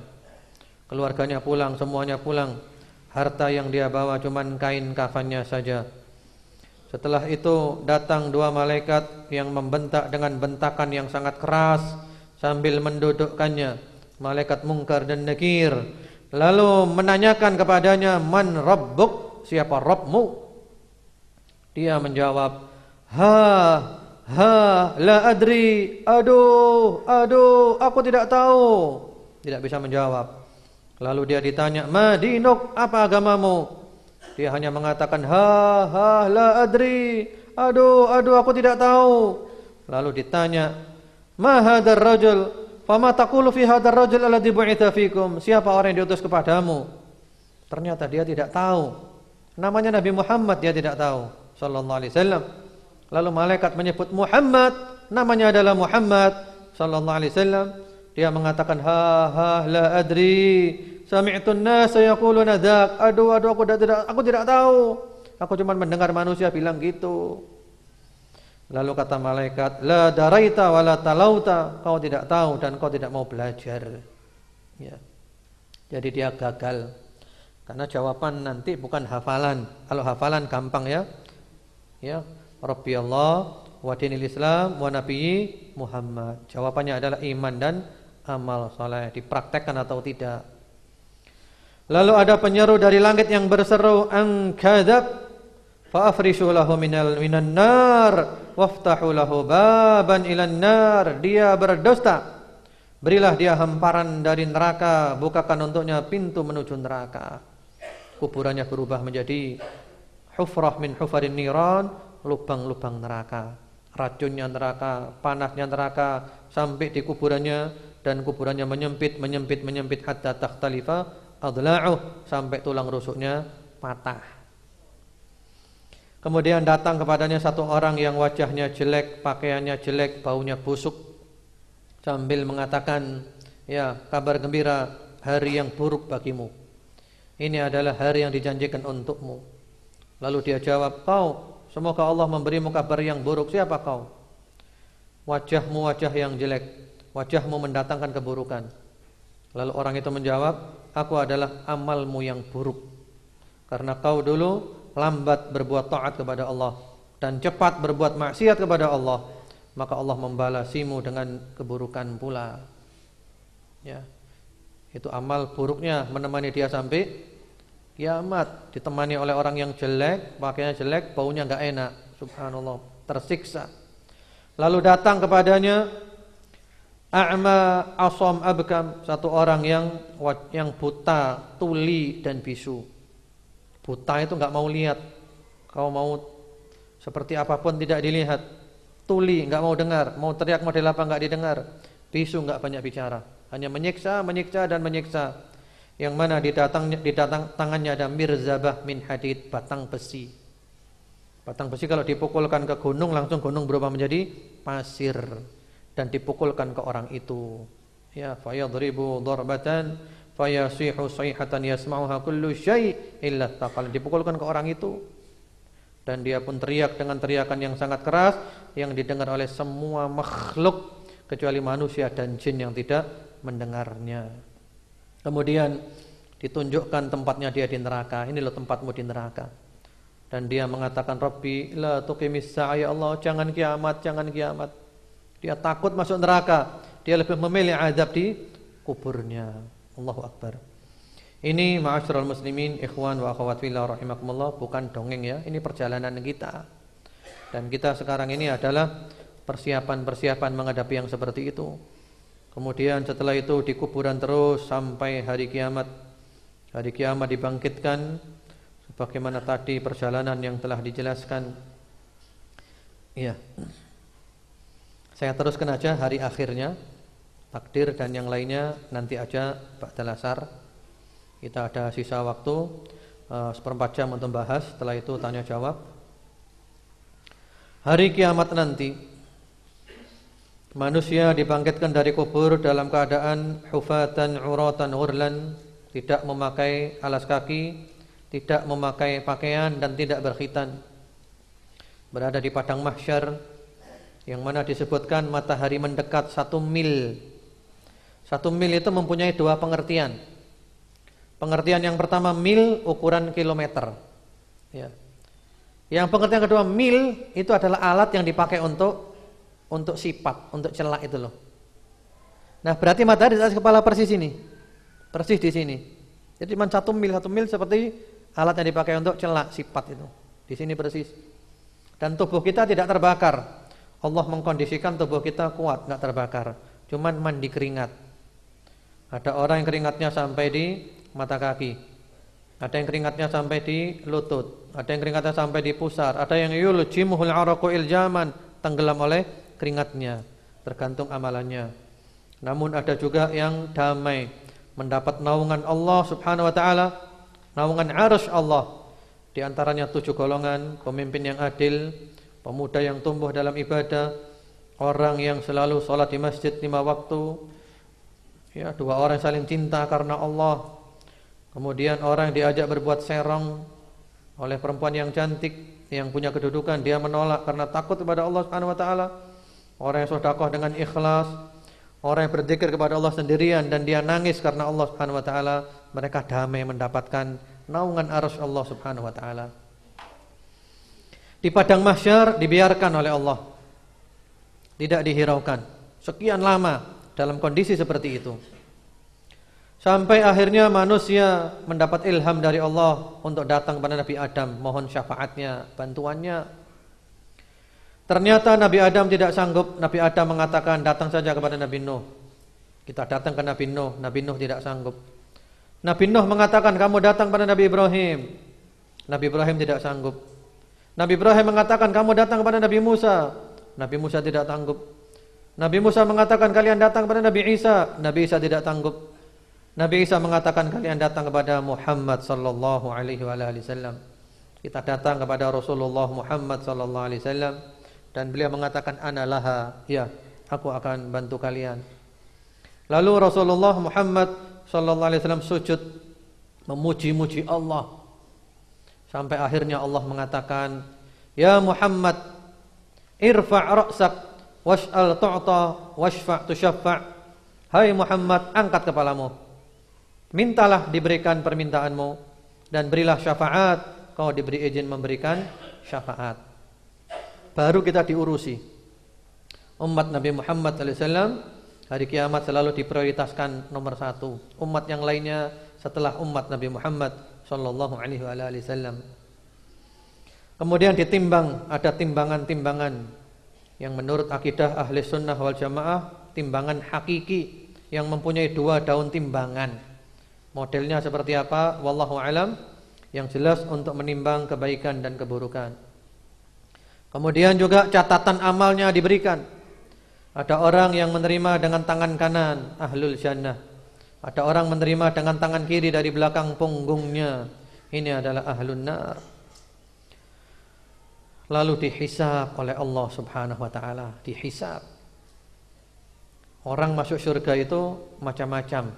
Keluarganya pulang, semuanya pulang. Harta yang dia bawa cuman kain kafannya saja. Setelah itu datang dua malaikat yang membentak dengan bentakan yang sangat keras sambil mendudukkannya. Malaikat Munkar dan Nakir. Lalu menanyakan kepadanya, "Man rabbuk?" Siapa Rabbmu? Dia menjawab, la adri. Aduh, aku tidak tahu. Tidak bisa menjawab. Lalu dia ditanya, "Ma dinuk? Apa agamamu?" Dia hanya mengatakan, la adri. Aduh, aku tidak tahu. Lalu ditanya, "Ma hadzal rajul? Fama taqulu fi hadzal rajul alladhi bu'itsa fikum?" Siapa orang yang diutus kepadamu? Ternyata dia tidak tahu. Namanya Nabi Muhammad dia tidak tahu sallallahu alaihi wasallam. Lalu malaikat menyebut Muhammad, namanya adalah Muhammad sallallahu alaihi wasallam. Dia mengatakan, la adri. Sami'tun nas yaquluna dzak. Aduh, aku tidak tahu. Aku cuma mendengar manusia bilang gitu. Lalu kata malaikat, la daraita wala talauta. Kau tidak tahu dan kau tidak mau belajar. Ya. Jadi dia gagal. Karena jawaban nanti bukan hafalan. Kalau hafalan gampang ya. Ya. Rabbi Allah wa dinil Islam wa nabiyyi Muhammad. Jawabannya adalah iman dan amal saleh, dipraktekkan atau tidak. Lalu ada penyeru dari langit yang berseru, an kadzab fa afrishu lahu minan nar waftahu lahu baban ilan nar. Dia berdusta, berilah dia hamparan dari neraka, bukakan untuknya pintu menuju neraka. Kuburannya berubah menjadi hufrah min hufarin niran, lubang-lubang neraka, racunnya neraka, panasnya neraka, sampai di kuburannya, dan kuburannya menyempit hatta takhtalifa adla'uh, sampai tulang rusuknya patah. Kemudian datang kepadanya satu orang yang wajahnya jelek, pakaiannya jelek, baunya busuk, sambil mengatakan, ya, kabar gembira, hari yang buruk bagimu. Ini adalah hari yang dijanjikan untukmu. Lalu dia jawab, kau, semoga Allah memberimu kabar yang buruk. Siapa kau? Wajahmu wajah yang jelek, wajahmu mendatangkan keburukan. Lalu orang itu menjawab, aku adalah amalmu yang buruk, karena kau dulu lambat berbuat taat kepada Allah dan cepat berbuat maksiat kepada Allah, maka Allah membalasimu dengan keburukan pula. Ya, itu amal buruknya menemani dia sampai kiamat, ditemani oleh orang yang jelek, pakaiannya jelek, baunya enggak enak. Subhanallah, tersiksa. Lalu datang kepadanya a'ma asam abkam, satu orang yang buta, tuli dan bisu. Buta itu enggak mau lihat, kau mau seperti apapun tidak dilihat. Tuli enggak mau dengar, mau teriak model apa enggak didengar. Bisu enggak banyak bicara, hanya menyiksa dan menyiksa. Yang mana di tangannya ada mirzabah min hadid, batang besi. Batang besi kalau dipukulkan ke gunung, langsung gunung berubah menjadi pasir dan dipukulkan ke orang itu. Ya, fayadribu darbatan fayasihu sayhatan yasma'uha kullu syai' illa taqal. Dipukulkan ke orang itu dan dia pun teriak dengan teriakan yang sangat keras yang didengar oleh semua makhluk kecuali manusia dan jin yang tidak mendengarnya. Kemudian ditunjukkan tempatnya dia di neraka. Ini loh tempatmu di neraka. Dan dia mengatakan, Rabbi la tuqimis sa'a, ya Allah, jangan kiamat, jangan kiamat. Dia takut masuk neraka. Dia lebih memilih azab di kuburnya. Allahu Akbar. Ini ma'asyiral muslimin, ikhwan wa akhwat fillah rahimakumullah, bukan dongeng ya. Ini perjalanan kita. Dan kita sekarang ini adalah persiapan menghadapi yang seperti itu. Kemudian setelah itu di kuburan terus sampai hari kiamat. Hari kiamat dibangkitkan sebagaimana tadi perjalanan yang telah dijelaskan. Iya. Saya teruskan aja hari akhirnya, takdir dan yang lainnya nanti aja ba'dal asar. Kita ada sisa waktu 1/4 jam untuk bahas, setelah itu tanya jawab. Hari kiamat nanti manusia dibangkitkan dari kubur dalam keadaan hufatan uratan ghurlan, tidak memakai alas kaki, tidak memakai pakaian dan tidak berkhitan. Berada di padang mahsyar yang mana disebutkan matahari mendekat 1 mil. 1 mil itu mempunyai 2 pengertian. Pengertian yang pertama mil ukuran kilometer. Ya. Yang pengertian kedua mil itu adalah alat yang dipakai untuk sifat, untuk celak itu loh. Nah, berarti matahari di atas kepala persis ini. Persis di sini. Jadi cuma 1 mil seperti alat yang dipakai untuk celak sifat itu. Di sini persis. Dan tubuh kita tidak terbakar. Allah mengkondisikan tubuh kita kuat, enggak terbakar. Cuman mandi keringat. Ada orang yang keringatnya sampai di mata kaki. Ada yang keringatnya sampai di lutut. Ada yang keringatnya sampai di pusar. Ada yang yuljimuhul araqu iljaman, tenggelam oleh keringatnya. Tergantung amalannya. Namun ada juga yang damai, mendapat naungan Allah Subhanahu wa taala, naungan arsy Allah. Di antaranya 7 golongan, pemimpin yang adil, pemuda yang tumbuh dalam ibadah, orang yang selalu sholat di masjid 5 waktu, ya, 2 orang yang saling cinta karena Allah. Kemudian orang yang diajak berbuat serong oleh perempuan yang cantik, yang punya kedudukan, dia menolak karena takut kepada Allah Subhanahu wa taala. Orang yang sedekah dengan ikhlas, orang yang berzikir kepada Allah sendirian dan dia nangis karena Allah Subhanahu wa taala, mereka damai mendapatkan naungan arsy Allah Subhanahu wa taala. Di padang mahsyar dibiarkan oleh Allah, tidak dihiraukan sekian lama dalam kondisi seperti itu, sampai akhirnya manusia mendapat ilham dari Allah untuk datang kepada Nabi Adam, mohon syafaatnya, bantuannya. Ternyata Nabi Adam tidak sanggup. Nabi Adam mengatakan, datang saja kepada Nabi Nuh. Kita datang ke Nabi Nuh. Nabi Nuh tidak sanggup. Nabi Nuh mengatakan, kamu datang pada Nabi Ibrahim. Nabi Ibrahim tidak sanggup. Nabi Ibrahim mengatakan, kamu datang kepada Nabi Musa. Nabi Musa tidak sanggup. Nabi Musa mengatakan, kalian datang kepada Nabi Isa. Nabi Isa tidak sanggup. Nabi Isa mengatakan, kalian datang kepada Muhammad sallallahu alaihi wasallam. Kita datang kepada Rasulullah Muhammad sallallahu alaihi wasallam, dan beliau mengatakan, ana laha, ya, aku akan bantu kalian. Lalu Rasulullah Muhammad sallallahu alaihi wasallam sujud memuji-muji Allah, sampai akhirnya Allah mengatakan, ya Muhammad, irfa' ra'sak wash'al tu'ta washfa' tushaffa'. Hai Muhammad, angkat kepalamu, mintalah diberikan permintaanmu, dan berilah syafaat, kau diberi izin memberikan syafaat. Baru kita diurusi. Umat Nabi Muhammad SAW hari kiamat selalu diprioritaskan nomor 1. Umat yang lainnya setelah umat Nabi Muhammad sallallahu alaihi wasallam. Kemudian ditimbang, ada timbangan-timbangan yang menurut akidah ahli sunnah wal jamaah, timbangan hakiki yang mempunyai 2 daun timbangan. Modelnya seperti apa? Wallahu alam. Yang jelas untuk menimbang kebaikan dan keburukan. Kemudian juga catatan amalnya diberikan. Ada orang yang menerima dengan tangan kanan, ahlul jannah. Ada orang menerima dengan tangan kiri dari belakang punggungnya, ini adalah ahlun nar. Lalu dihisab oleh Allah Subhanahu wa taala, dihisab. Orang masuk surga itu macam-macam.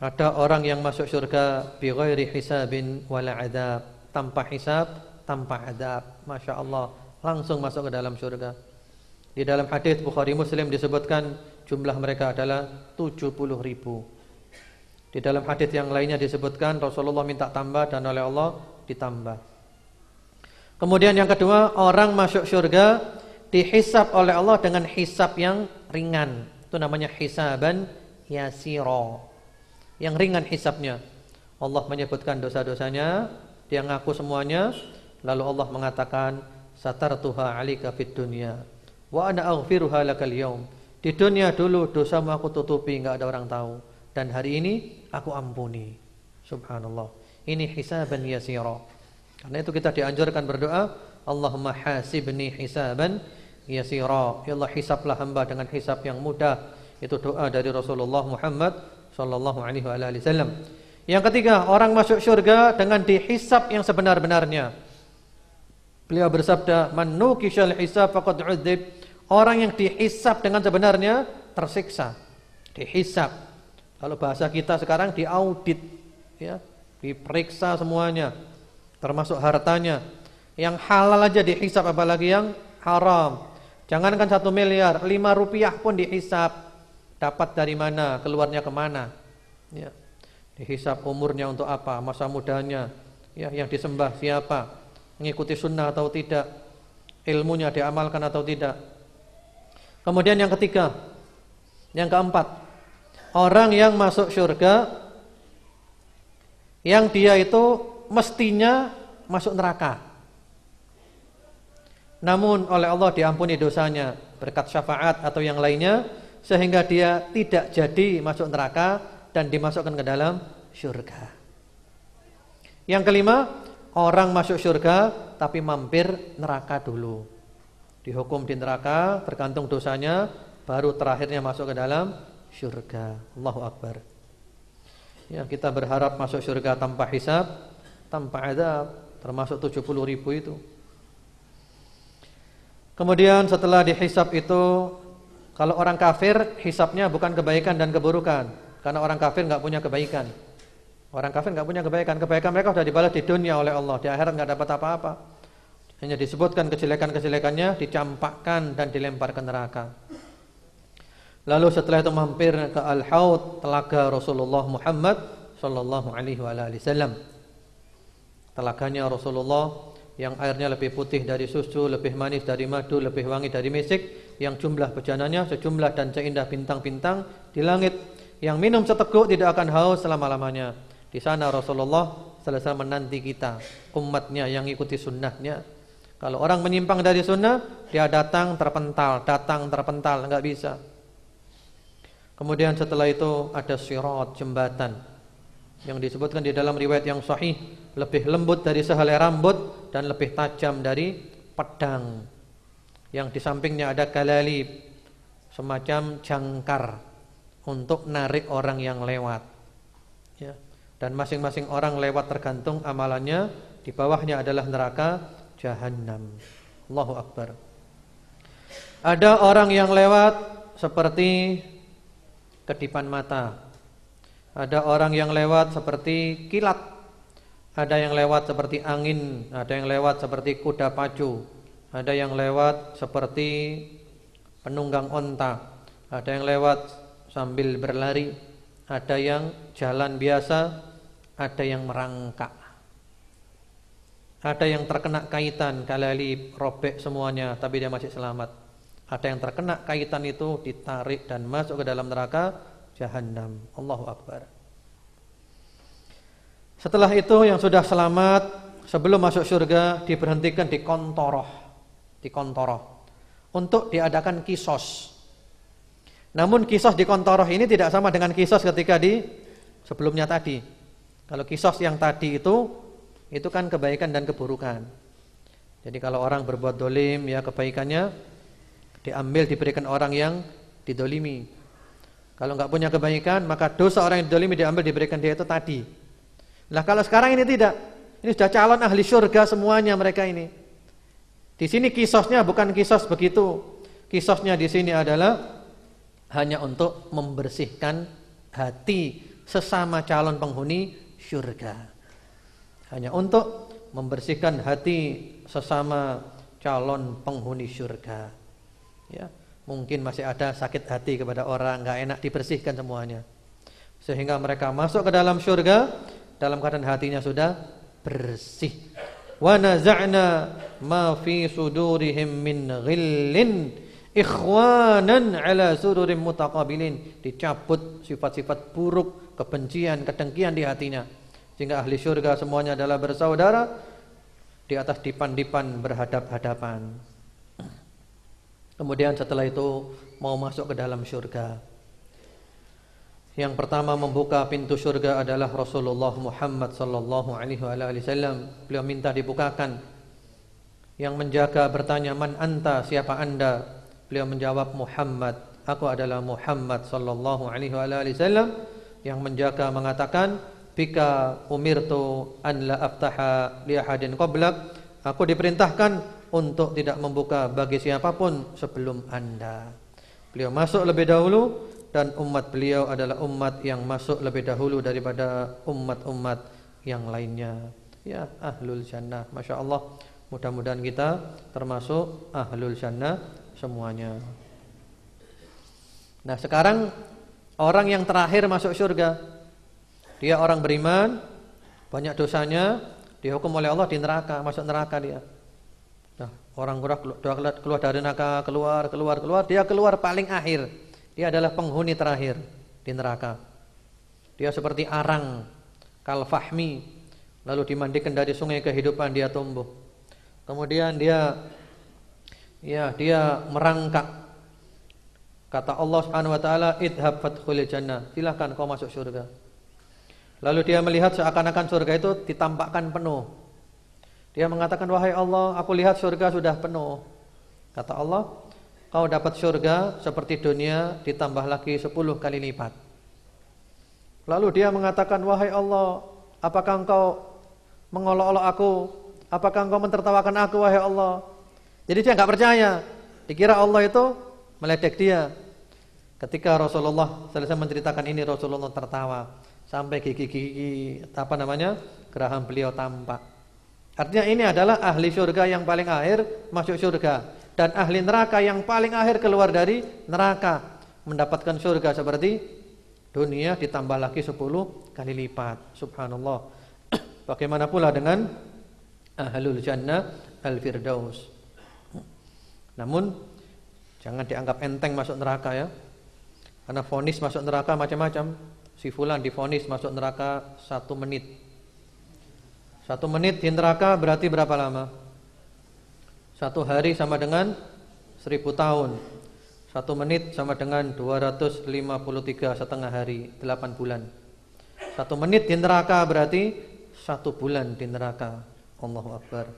Ada orang yang masuk surga bi ghairi hisabin wala adab, tanpa hisab, tanpa adab. Masya Allah, langsung masuk ke dalam surga. Di dalam hadis Bukhari Muslim disebutkan jumlah mereka adalah 70.000. Di dalam hadis yang lainnya disebutkan Rasulullah minta tambah dan oleh Allah ditambah. Kemudian yang kedua, orang masuk surga dihisab oleh Allah dengan hisab yang ringan. Itu namanya hisaban yasira. Yang ringan hisabnya. Allah menyebutkan dosa-dosanya, dia ngaku semuanya, lalu Allah mengatakan, satartuha 'alaika fid dunya wa ana aghfiruha lakal yaum. Di dunia dulu dosamu aku tutupi, enggak ada orang tahu, dan hari ini aku ampuni. Subhanallah. Ini hisaban yasira. Karena itu kita dianjurkan berdoa, Allahumma hasibni hisaban yasira. Ya Allah, hisablah hamba dengan hisab yang mudah. Itu doa dari Rasulullah Muhammad sallallahu alaihi wasallam. Yang ketiga, orang masuk surga dengan dihisab yang sebenar-benarnya. Beliau bersabda, man nukishal hisab faqad 'udzib. Orang yang dihisab dengan sebenarnya tersiksa. Dihisab. Kalau bahasa kita sekarang diaudit, ya, diperiksa semuanya, termasuk hartanya. Yang halal aja dihisab, apalagi yang haram. Jangankan 1 miliar, 5 rupiah pun dihisab. Dapat dari mana, keluarnya kemana, ya. Dihisab umurnya untuk apa, masa mudanya, ya, yang disembah siapa, mengikuti sunnah atau tidak, ilmunya diamalkan atau tidak. Kemudian yang ketiga, yang keempat, orang yang masuk surga yang dia itu mestinya masuk neraka, namun oleh Allah diampuni dosanya berkat syafaat atau yang lainnya, sehingga dia tidak jadi masuk neraka dan dimasukkan ke dalam surga. Yang kelima, orang masuk surga tapi mampir neraka dulu. Dihukum di neraka tergantung dosanya, baru terakhirnya masuk ke dalam surga. Allahu Akbar. Ya, kita berharap masuk surga tanpa hisab, tanpa adab, termasuk 70.000 itu. Kemudian setelah dihisab itu, kalau orang kafir hisabnya bukan kebaikan dan keburukan, karena orang kafir enggak punya kebaikan. Orang kafir enggak punya kebaikan. Kebaikan mereka sudah dibalas di dunia oleh Allah. Di akhirat enggak dapat apa-apa. Hanya disebutkan kejelekan-kejelekannya, dicampakkan dan dilempar ke neraka. Lalu setelah itu mampir ke Al-Haud, telaga Rasulullah Muhammad sallallahu alaihi wasallam. Telaganya Rasulullah yang airnya lebih putih dari susu, lebih manis dari madu, lebih wangi dari misik, yang jumlah bejananya sejumlah dan seindah bintang-bintang di langit, yang minum seteguk tidak akan haus selama-lamanya. Di sana Rasulullah selesai menanti kita, umatnya yang ikuti sunnahnya. Kalau orang menyimpang dari sunnah, dia datang terpental, enggak bisa. Kemudian setelah itu ada sirat, jembatan, yang disebutkan di dalam riwayat yang sahih, lebih lembut dari sehelai rambut dan lebih tajam dari pedang. Yang di sampingnya ada galalib, semacam jangkar untuk narik orang yang lewat, ya. Dan masing-masing orang lewat tergantung amalannya. Di bawahnya adalah neraka Jahannam. Allahu Akbar. Ada orang yang lewat seperti kedipan mata. Ada orang yang lewat seperti kilat. Ada yang lewat seperti angin. Ada yang lewat seperti kuda pacu. Ada yang lewat seperti penunggang onta. Ada yang lewat sambil berlari. Ada yang jalan biasa. Ada yang merangkak. Ada yang terkena kaitan, galalib, robek semuanya, tapi dia masih selamat. Ada yang terkena kaitan itu ditarik dan masuk ke dalam neraka Jahannam. Allahu Akbar. Setelah itu yang sudah selamat sebelum masuk surga diberhentikan di kontoroh untuk diadakan kisos. Namun kisos di kontoroh ini tidak sama dengan kisos ketika di sebelumnya tadi. Kalau kisos yang tadi itu kan kebaikan dan keburukan. Jadi kalau orang berbuat dolim, ya kebaikannya diambil diberikan orang yang didolimi. Kalau enggak punya kebaikan, maka dosa orang yang didolimi diambil diberikan dia itu tadi. Nah kalau sekarang ini tidak, ini sudah calon ahli surga semuanya mereka ini. Di sini kisosnya bukan kisos begitu. Kisosnya di sini adalah hanya untuk membersihkan hati sesama calon penghuni surga. Hanya untuk membersihkan hati sesama calon penghuni surga. Ya, mungkin masih ada sakit hati kepada orang, enggak enak dibersihkan semuanya. Sehingga mereka masuk ke dalam surga dalam keadaan hatinya sudah bersih. Wa naza'na ma fi sudurihim min ghillin ikhwanan ala sururim mutaqabilin. Dicabut sifat-sifat buruk, kebencian, kedengkian di hatinya. Sehingga ahli surga semuanya adalah bersaudara di atas dipan-dipan berhadap-hadapan. Kemudian setelah itu mau masuk ke dalam surga. Yang pertama membuka pintu surga adalah Rasulullah Muhammad sallallahu alaihi wasallam. Beliau minta dibukakan. Yang menjaga bertanya, "Man anta? Siapa Anda?" Beliau menjawab, "Muhammad. Aku adalah Muhammad sallallahu alaihi wasallam." Yang menjaga mengatakan, "Bika umirtu an la aftaha li ahadin qablak." Aku diperintahkan untuk tidak membuka bagi siapapun sebelum Anda. Beliau masuk lebih dahulu dan umat beliau adalah umat yang masuk lebih dahulu daripada umat-umat yang lainnya. Ya, ahlul jannah. Masya Allah. Mudah-mudahan kita termasuk ahlul jannah semuanya. Nah, sekarang orang yang terakhir masuk surga. Dia orang beriman, banyak dosanya, dihukum oleh Allah di neraka, masuk neraka dia. Nah, orang keluar dari neraka, keluar, dia keluar paling akhir. Dia adalah penghuni terakhir di neraka. Dia seperti arang, kalfahmi, lalu dimandikan dari sungai kehidupan dia tumbuh. Kemudian dia merangkak. Kata Allah Subhanahu wa taala, "Idhab fadkhulil jannah." Silakan kau masuk surga. Lalu dia melihat seakan-akan surga itu ditampakkan penuh. Dia mengatakan, "Wahai Allah, aku lihat surga sudah penuh." Kata Allah, "Kau dapat surga seperti dunia ditambah lagi 10 kali lipat." Lalu dia mengatakan, "Wahai Allah, apakah engkau mengolok-olok aku? Apakah engkau mentertawakan aku, wahai Allah?" Jadi dia enggak percaya. Dikira Allah itu meledek dia. Ketika Rasulullah selesai menceritakan ini, Rasulullah tertawa. Sampai gigi-gigi geraham beliau tampak. Artinya ini adalah ahli surga yang paling akhir masuk surga, dan ahli neraka yang paling akhir keluar dari neraka, mendapatkan surga seperti dunia ditambah lagi 10 kali lipat. Subhanallah. Bagaimana pula dengan ahlul jannah al-firdaus. Namun jangan dianggap enteng masuk neraka ya. Karena vonis masuk neraka macam-macam. Si fulan divonis masuk neraka 1 menit. 1 menit di neraka berarti berapa lama? 1 hari sama dengan 1000 tahun. 1 menit sama dengan 253 setengah hari, 8 bulan. 1 menit di neraka berarti 1 bulan di neraka. Allahu Akbar.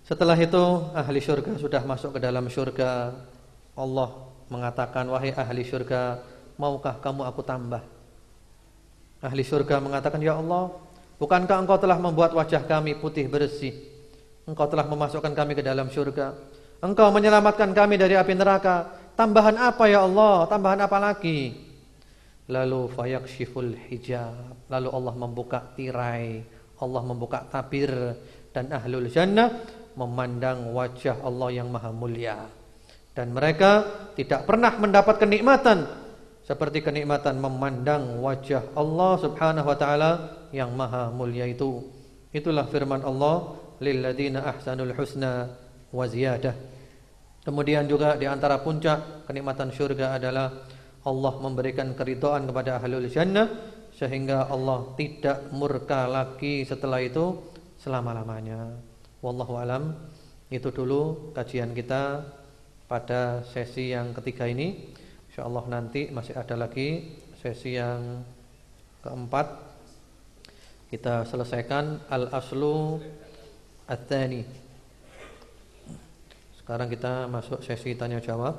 Setelah itu ahli syurga sudah masuk ke dalam syurga. Allah mengatakan, wahai ahli syurga, maukah kamu aku tambah? Ahli syurga mengatakan, ya Allah, bukankah engkau telah membuat wajah kami putih bersih? Engkau telah memasukkan kami ke dalam syurga. Engkau menyelamatkan kami dari api neraka. Tambahan apa ya Allah? Tambahan apa lagi? Lalu fayakshiful hijab. Lalu Allah membuka tirai, Allah membuka tabir, dan ahlul jannah memandang wajah Allah yang maha mulia. Dan mereka tidak pernah mendapat kenikmatan seperti kenikmatan memandang wajah Allah subhanahu wa ta'ala yang maha mulia itu. Itulah firman Allah, lilladzina ahsanul husna wa ziyadah. Kemudian juga di antara puncak kenikmatan syurga adalah Allah memberikan keridhaan kepada ahlul jannah, sehingga Allah tidak murka lagi setelah itu selama-lamanya. Wallahu alam. Itu dulu kajian kita pada sesi yang ketiga ini. InsyaAllah nanti masih ada lagi sesi yang keempat. Kita selesaikan al-aslu at-tsani. Sekarang kita masuk sesi tanya jawab.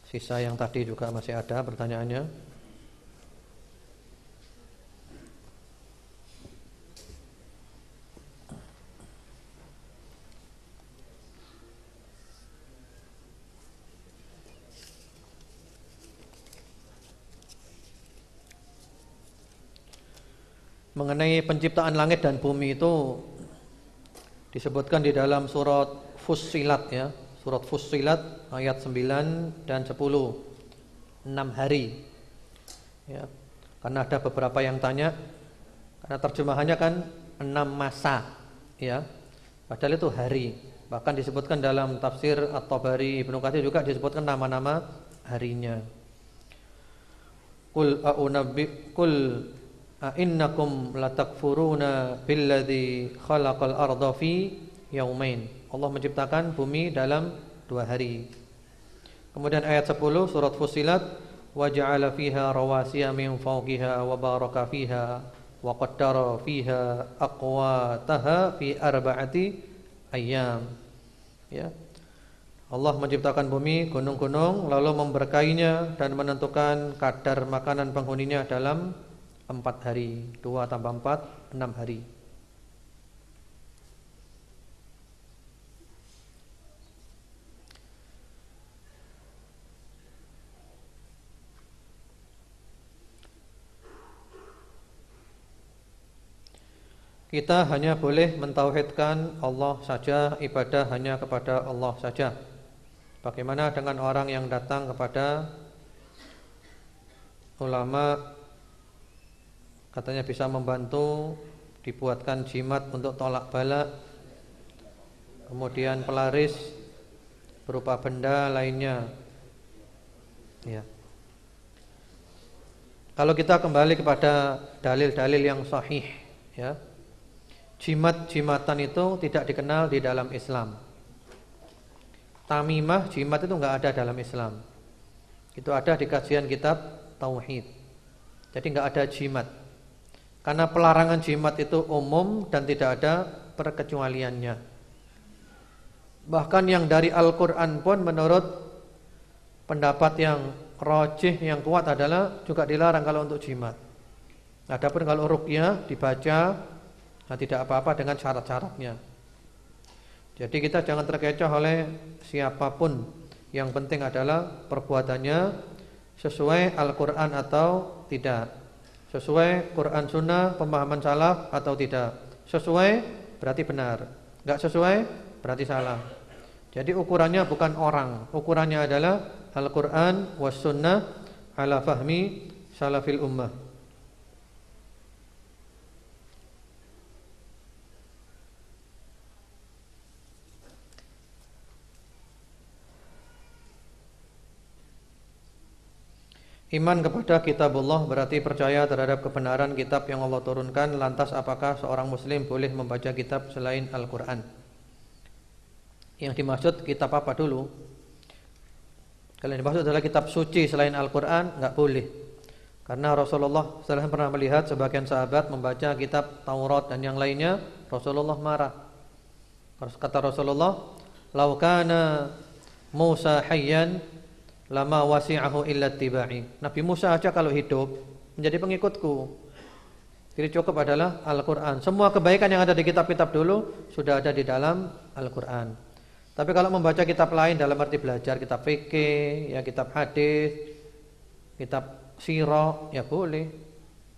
Sisa yang tadi juga masih ada pertanyaannya. Mengenai penciptaan langit dan bumi itu disebutkan di dalam surat Fussilat ya. Surat Fussilat ayat 9 dan 10. 6 hari. Ya. Karena ada beberapa yang tanya, karena terjemahannya kan 6 masa ya. Padahal itu hari. Bahkan disebutkan dalam tafsir At-Tabari, Ibnu Katsir juga disebutkan nama-nama harinya. Qul a'innakum latakfuruna billadzi khalaqal arda fi yaumain. Allah menciptakan bumi dalam 2 hari. Kemudian ayat 10 surat Fussilat, wa ja'ala fiha rawasiya min fawqiha wa baraka fiha wa qaddara fiha aqwataha fi arba'ati ayyam. Ya. Allah menciptakan bumi, gunung-gunung, lalu memberkainya dan menentukan kadar makanan penghuninya dalam 4 hari. 2 tambah 4, 6 hari. Kita hanya boleh mentauhidkan Allah saja, ibadah hanya kepada Allah saja. Bagaimana dengan orang yang datang kepada ulama, katanya bisa membantu dibuatkan jimat untuk tolak bala, kemudian pelaris berupa benda lainnya. Ya. Kalau kita kembali kepada dalil-dalil yang sahih, ya, jimat-jimatan itu tidak dikenal di dalam Islam. Tamimah, jimat itu enggak ada dalam Islam. Itu ada di kajian kitab Tauhid. Jadi enggak ada jimat. Karena pelarangan jimat itu umum dan tidak ada perkecualiannya. Bahkan yang dari Al-Quran pun menurut pendapat yang rajih, yang kuat adalah juga dilarang kalau untuk jimat. Adapun kalau ruqyah dibaca, nah tidak apa-apa dengan syarat-syaratnya. Jadi kita jangan terkecoh oleh siapapun. Yang penting adalah perbuatannya sesuai Al-Quran atau tidak, sesuai Quran Sunnah pemahaman salaf atau tidak. Sesuai berarti benar, enggak sesuai berarti salah. Jadi ukurannya bukan orang, ukurannya adalah Al-Quran was Sunnah ala fahmi salafil ummah. Iman kepada kitabullah berarti percaya terhadap kebenaran kitab yang Allah turunkan. Lantas apakah seorang muslim boleh membaca kitab selain Al-Quran? Yang dimaksud kitab apa dulu? Kalau yang dimaksud adalah kitab suci selain Al-Quran, enggak boleh. Karena Rasulullah SAW pernah melihat sebagian sahabat membaca kitab Taurat dan yang lainnya. Rasulullah marah. Kata Rasulullah, "Lau kana Musa hayyan lama wasi'ahu illa tibai." Nabi Musa aja kalau hidup menjadi pengikutku. Jadi cukup adalah Al-Quran. Semua kebaikan yang ada di kitab-kitab dulu sudah ada di dalam Al-Quran. Tapi kalau membaca kitab lain dalam arti belajar kitab fikih, ya kitab hadis, kitab sirah, ya boleh.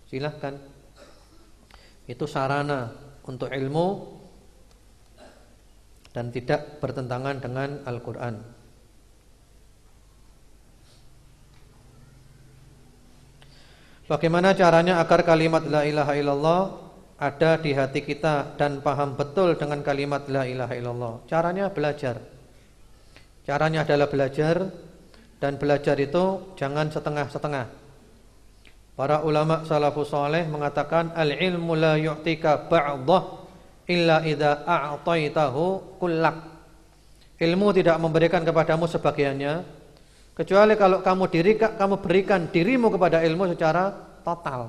Silahkan. Itu sarana untuk ilmu dan tidak bertentangan dengan Al-Quran. Bagaimana caranya agar kalimat la ilaha illallah ada di hati kita dan paham betul dengan kalimat la ilaha illallah? Caranya belajar. Caranya adalah belajar, dan belajar itu jangan setengah-setengah. Para ulama salafus saleh mengatakan al-ilmu la yu'tika ba'dah illa idza a'taitahu kullak. Ilmu tidak memberikan kepadamu sebagiannya kecuali kalau kamu berikan dirimu kepada ilmu secara total.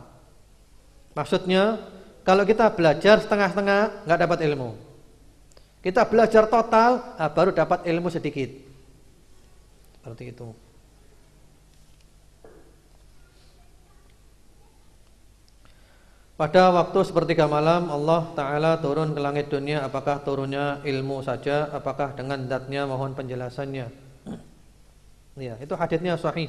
Maksudnya, kalau kita belajar setengah-setengah enggak dapat ilmu. Kita belajar total, baru dapat ilmu sedikit. Seperti itu. Pada waktu sepertiga malam Allah Ta'ala turun ke langit dunia. Apakah turunnya ilmu saja? Apakah dengan zatnya? Mohon penjelasannya. Ya, itu hadisnya sahih.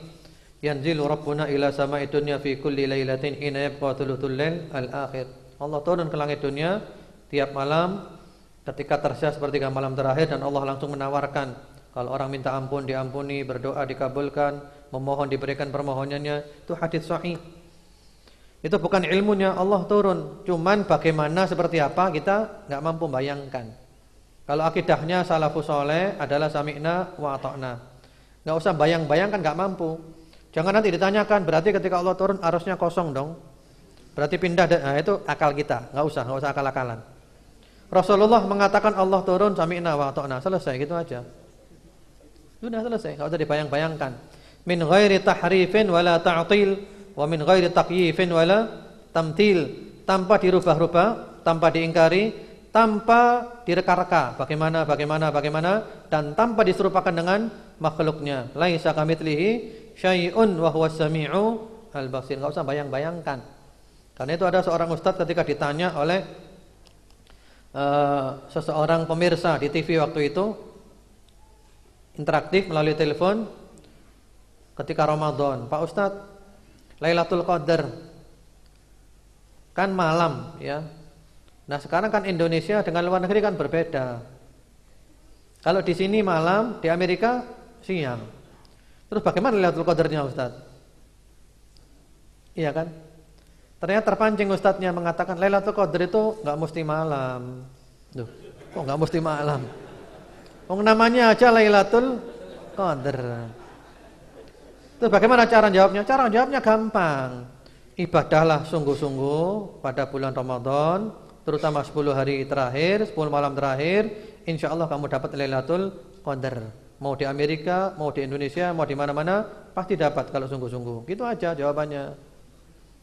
Yanzilu Rabbuna ila sama'i dunya fi kulli lailatin hina yabqa thuluthul lail al-akhir. Allah turun ke langit dunia tiap malam ketika tersisa sepertiga malam terakhir, dan Allah langsung menawarkan kalau orang minta ampun diampuni, berdoa dikabulkan, memohon diberikan permohonannya. Itu hadis sahih. Itu bukan ilmunya Allah turun, cuman bagaimana seperti apa kita enggak mampu bayangkan. Kalau akidahnya salafus saleh adalah sami'na wa ata'na. Enggak usah bayang-bayangkan, enggak mampu. Jangan nanti ditanyakan, berarti ketika Allah turun arusnya kosong dong. Berarti pindah, nah itu akal kita. Enggak usah akal-akalan. Rasulullah mengatakan Allah turun sami'na wa ata'na, selesai gitu aja. Sudah selesai, enggak usah dibayang-bayangkan. Min ghairi tahrifin wala ta'til wa min ghairi taqyifin wala tamthil, tanpa dirubah-rubah, tanpa diingkari, tanpa direka-reka, bagaimana dan tanpa diserupakan dengan makhluknya. Laisa kamitslihi syai'un wa huwas samiu al-basir. Enggak usah bayang-bayangkan. Karena itu ada seorang ustaz ketika ditanya oleh seseorang pemirsa di TV waktu itu, interaktif melalui telepon ketika Ramadan, "Pak Ustaz, Lailatul Qadar kan malam ya. Nah sekarang kan Indonesia dengan luar negeri kan berbeda. Kalau di sini malam, di Amerika siang. Terus bagaimana Lailatul Qadarnya Ustaz?" Iya kan? Ternyata terpancing ustadznya mengatakan Lailatul Qadar itu enggak mesti malam. Duh, kok enggak mesti malam? Namanya aja Lailatul Qadar. Terus bagaimana cara jawabnya? Cara jawabnya gampang. Ibadahlah sungguh-sungguh pada bulan Ramadan, terutama 10 hari terakhir, 10 malam terakhir, insyaallah kamu dapat Lailatul Qadar. Mau di Amerika, mau di Indonesia, mau di mana-mana, pasti dapat kalau sungguh-sungguh. Gitu aja jawabannya.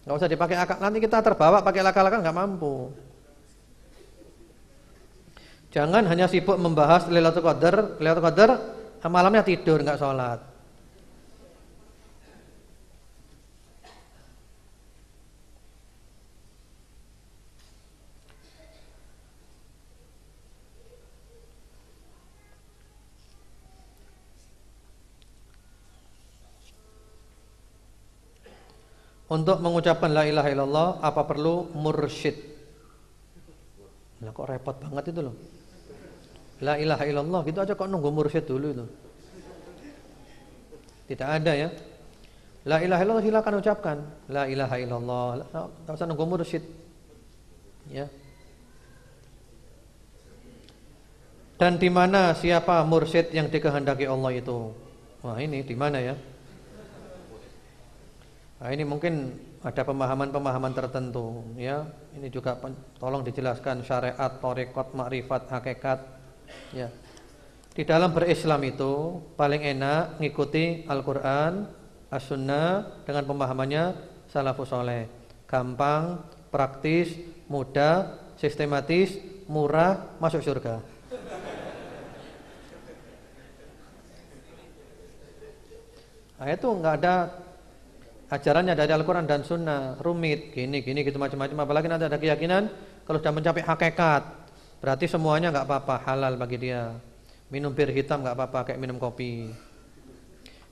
Enggak usah dipakai akal, nanti kita terbawa pakai akal-akal enggak mampu. Jangan hanya sibuk membahas Lailatul Qadar, malamnya tidur enggak sholat. Untuk mengucapkan la ilaha illallah apa perlu mursyid? Lah kok repot banget itu loh. La ilaha illallah gitu aja kok nunggu mursyid dulu itu. Tidak ada ya. La ilaha illallah silakan ucapkan. La ilaha illallah, enggak usah nunggu mursyid. Ya. Dan di mana siapa mursyid yang dikehendaki Allah itu? Wah, ini di mana ya? Nah, ini mungkin ada pemahaman-pemahaman tertentu ya. Ini juga tolong dijelaskan syariat, thariqat, makrifat, hakikat ya. Di dalam berislam itu paling enak ngikuti Al-Qur'an, As-Sunnah dengan pemahamannya salafus saleh. Gampang, praktis, mudah, sistematis, murah, masuk surga. Nah, itu enggak ada ajarannya dari Al-Quran dan Sunnah, rumit, gini gitu macam-macam. Apalagi nanti ada keyakinan kalau sudah mencapai hakikat, berarti semuanya enggak apa-apa, halal bagi dia. Minum bir hitam enggak apa-apa, kayak minum kopi.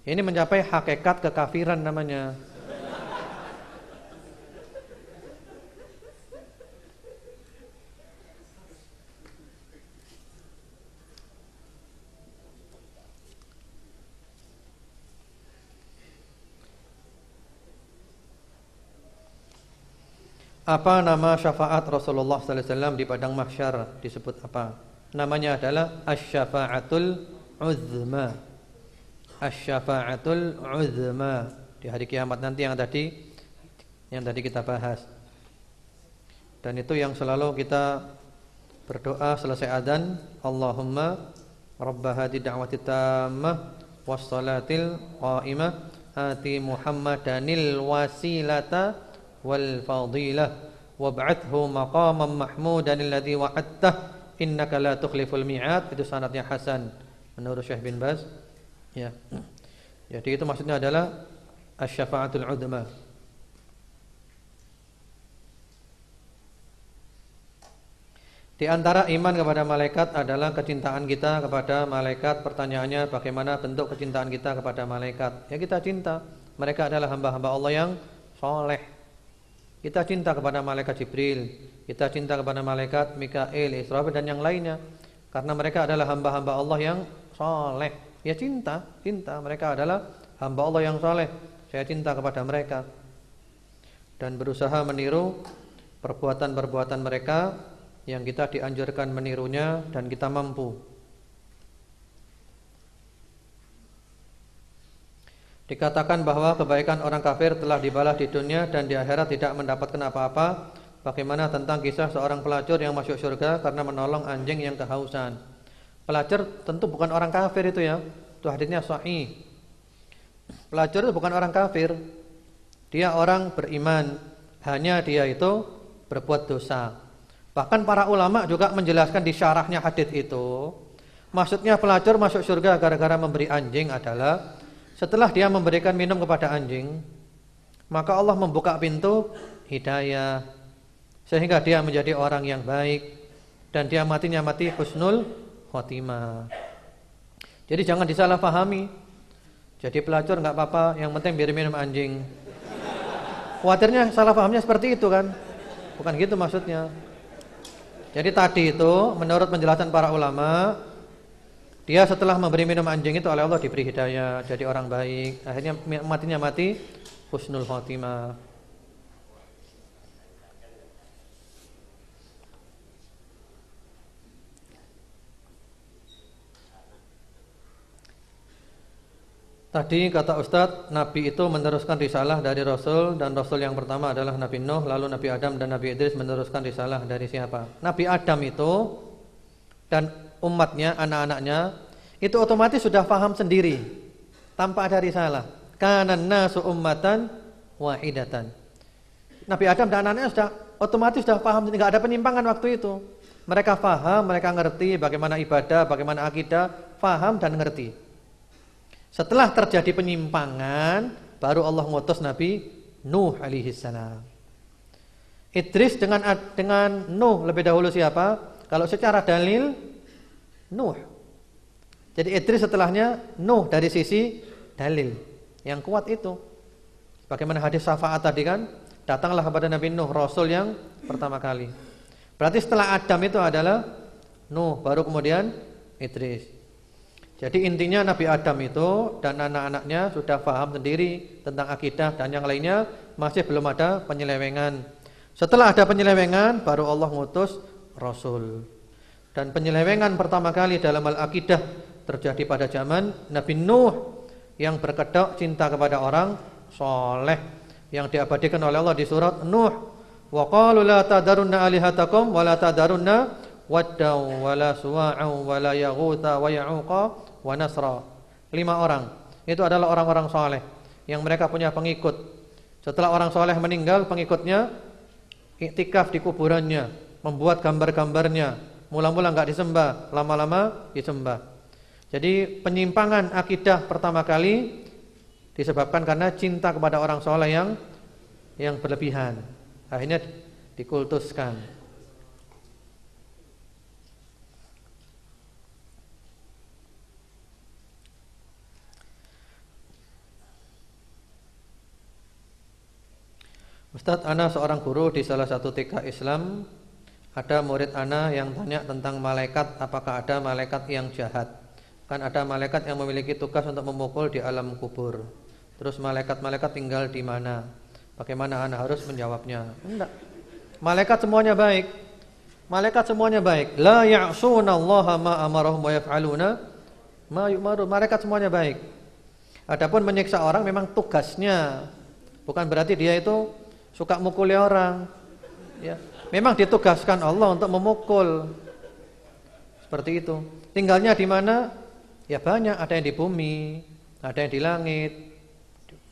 Ini mencapai hakikat kekafiran namanya. Apa nama syafaat Rasulullah sallallahu alaihi wasallam di padang mahsyar disebut apa? Namanya adalah asy-syafa'atul uzma. Asy-syafa'atul uzma. Di hari kiamat nanti yang tadi kita bahas. Dan itu yang selalu kita berdoa selesai adzan, Allahumma rabb hadhihi da'wati tammah was salatil qa'imah ati Muhammadanil wasilata wal fadilah wab'athu maqaman mahmudan alladhi wa'adtah innaka la tukhliful mi'ad. Itu sanadnya hasan menurut Syekh bin Baz ya. Jadi itu maksudnya adalah asy-syafa'atul uzma. Di antara iman kepada malaikat adalah kecintaan kita kepada malaikat. Pertanyaannya, bagaimana bentuk kecintaan kita kepada malaikat? Ya, kita cinta. Mereka adalah hamba-hamba Allah yang soleh. Kita cinta kepada malaikat Jibril, kita cinta kepada malaikat Mikail, Israfil dan yang lainnya, karena mereka adalah hamba-hamba Allah yang soleh. Ya, cinta. Mereka adalah hamba Allah yang soleh. Saya cinta kepada mereka dan berusaha meniru perbuatan-perbuatan mereka yang kita dianjurkan menirunya dan kita mampu. Dikatakan bahwa kebaikan orang kafir telah dibalas di dunia dan di akhirat tidak mendapatkan apa-apa. Bagaimana tentang kisah seorang pelacur yang masuk surga karena menolong anjing yang kehausan? Pelacur tentu bukan orang kafir itu ya. Itu hadisnya sahih. Pelacur itu bukan orang kafir. Dia orang beriman. Hanya dia itu berbuat dosa. Bahkan para ulama juga menjelaskan di syarahnya hadis itu, maksudnya pelacur masuk surga gara-gara memberi anjing adalah setelah dia memberikan minum kepada anjing, maka Allah membuka pintu hidayah sehingga dia menjadi orang yang baik dan dia matinya mati husnul khotimah. Jadi jangan disalahpahami. Jadi pelacur enggak apa-apa, yang penting biar minum anjing. Khawatirnya salah pahamnya seperti itu kan? Bukan gitu maksudnya. Jadi tadi itu menurut penjelasan para ulama, dia setelah memberi minum anjing itu oleh Allah diberi hidayah, jadi orang baik. Akhirnya matinya mati husnul khotimah. Tadi kata Ustadz, Nabi itu meneruskan risalah dari Rasul, dan Rasul yang pertama adalah Nabi Nuh, lalu Nabi Adam dan Nabi Idris meneruskan risalah dari siapa? Nabi Adam itu dan umatnya, anak-anaknya itu otomatis sudah paham sendiri tanpa ada risalah. Kanan nasu ummatan wahidatan. Nabi Adam dan anak-anaknya sudah otomatis sudah paham, enggak ada penyimpangan waktu itu. Mereka paham, mereka ngerti bagaimana ibadah, bagaimana akidah, paham dan ngerti. Setelah terjadi penyimpangan, baru Allah ngutus Nabi Nuh alaihi salam. Idris dengan Nuh lebih dahulu siapa? Kalau secara dalil Nuh. Jadi Idris setelahnya Nuh dari sisi dalil yang kuat itu. Bagaimana hadis syafaat tadi kan? Datanglah kepada Nabi Nuh, Rasul yang pertama kali. Berarti setelah Adam itu adalah Nuh, baru kemudian Idris. Jadi intinya Nabi Adam itu dan anak-anaknya sudah paham sendiri tentang akidah dan yang lainnya, masih belum ada penyelewengan. Setelah ada penyelewengan, baru Allah ngutus Rasul. Dan penyelewengan pertama kali dalam al-akidah terjadi pada zaman Nabi Nuh yang berkedok cinta kepada orang soleh. yang diabadikan oleh Allah di surat Nuh. Wa qalu la tadarunna alihatakum wa la tadarunna wadda wa la suwa'a wa la yaghutha wa ya'uqa wa nasra. 5 orang. Itu adalah orang-orang saleh yang mereka punya pengikut. Setelah orang saleh meninggal, pengikutnya iktikaf di kuburannya, membuat gambar-gambarnya. Mula-mula enggak disembah, lama-lama disembah. Jadi penyimpangan akidah pertama kali disebabkan karena cinta kepada orang saleh yang berlebihan. Akhirnya dikultuskan. Ustadz, ana seorang guru di salah satu TK Islam. Ada murid ana yang tanya tentang malaikat, apakah ada malaikat yang jahat? Kan ada malaikat yang memiliki tugas untuk memukul di alam kubur. Terus malaikat-malaikat tinggal di mana? Bagaimana ana harus menjawabnya? Enggak. Malaikat semuanya baik. Malaikat semuanya baik. La ya'sunallaha ma amarahum wa yaf'aluna ma yu'maru. Malaikat semuanya baik. Adapun menyiksa orang memang tugasnya. Bukan berarti dia itu suka mukuli orang, ya. Memang ditugaskan Allah untuk memukul. Seperti itu. Tinggalnya di mana? Ya banyak, ada yang di bumi, ada yang di langit.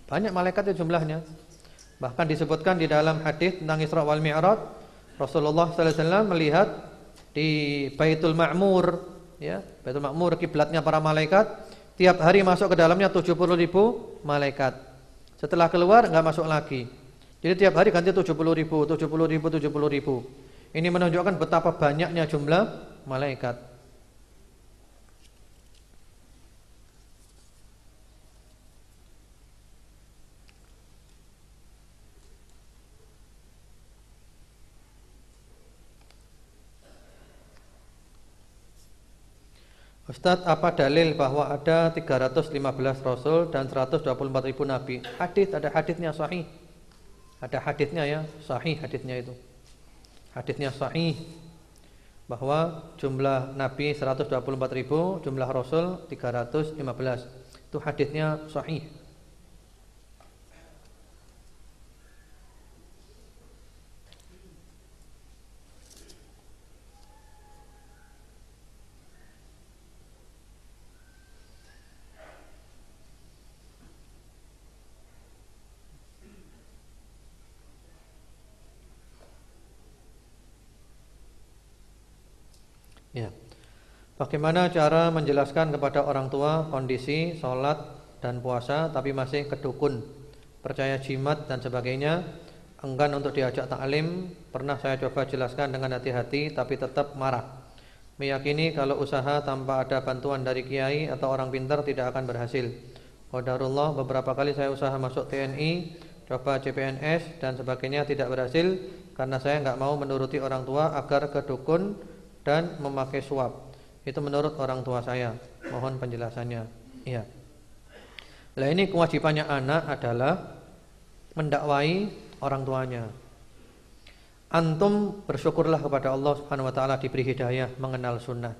Banyak malaikat itu jumlahnya. Bahkan disebutkan di dalam hadis tentang Isra wal Mi'raj, Rasulullah sallallahu alaihi wasallam melihat di Baitul Ma'mur, ya. Baitul Ma'mur kiblatnya para malaikat, tiap hari masuk ke dalamnya 70.000 malaikat. Setelah keluar enggak masuk lagi. Jadi tiap hari ganti 70.000. Ini menunjukkan betapa banyaknya jumlah malaikat. Ustadz, apa dalil bahwa ada 315 rasul dan 124.000 nabi? Hadis, ada hadisnya sahih. Ada hadisnya ya, sahih hadisnya itu. Hadisnya sahih bahwa jumlah nabi 124.000, jumlah rasul 315. Itu hadisnya sahih. Ya. Bagaimana cara menjelaskan kepada orang tua kondisi sholat dan puasa tapi masih kedukun, percaya jimat dan sebagainya, enggan untuk diajak taklim? Pernah saya coba jelaskan dengan hati-hati tapi tetap marah. Meyakini kalau usaha tanpa ada bantuan dari kiai atau orang pintar tidak akan berhasil. Qadarullah, beberapa kali saya usaha masuk TNI, coba CPNS dan sebagainya tidak berhasil karena saya enggak mau menuruti orang tua agar kedukun dan memakai suap. Itu menurut orang tua saya. Mohon penjelasannya. Iya. Lah ini kewajibannya anak adalah mendakwai orang tuanya. Antum bersyukurlah kepada Allah Subhanahu wa taala diberi hidayah mengenal sunnah.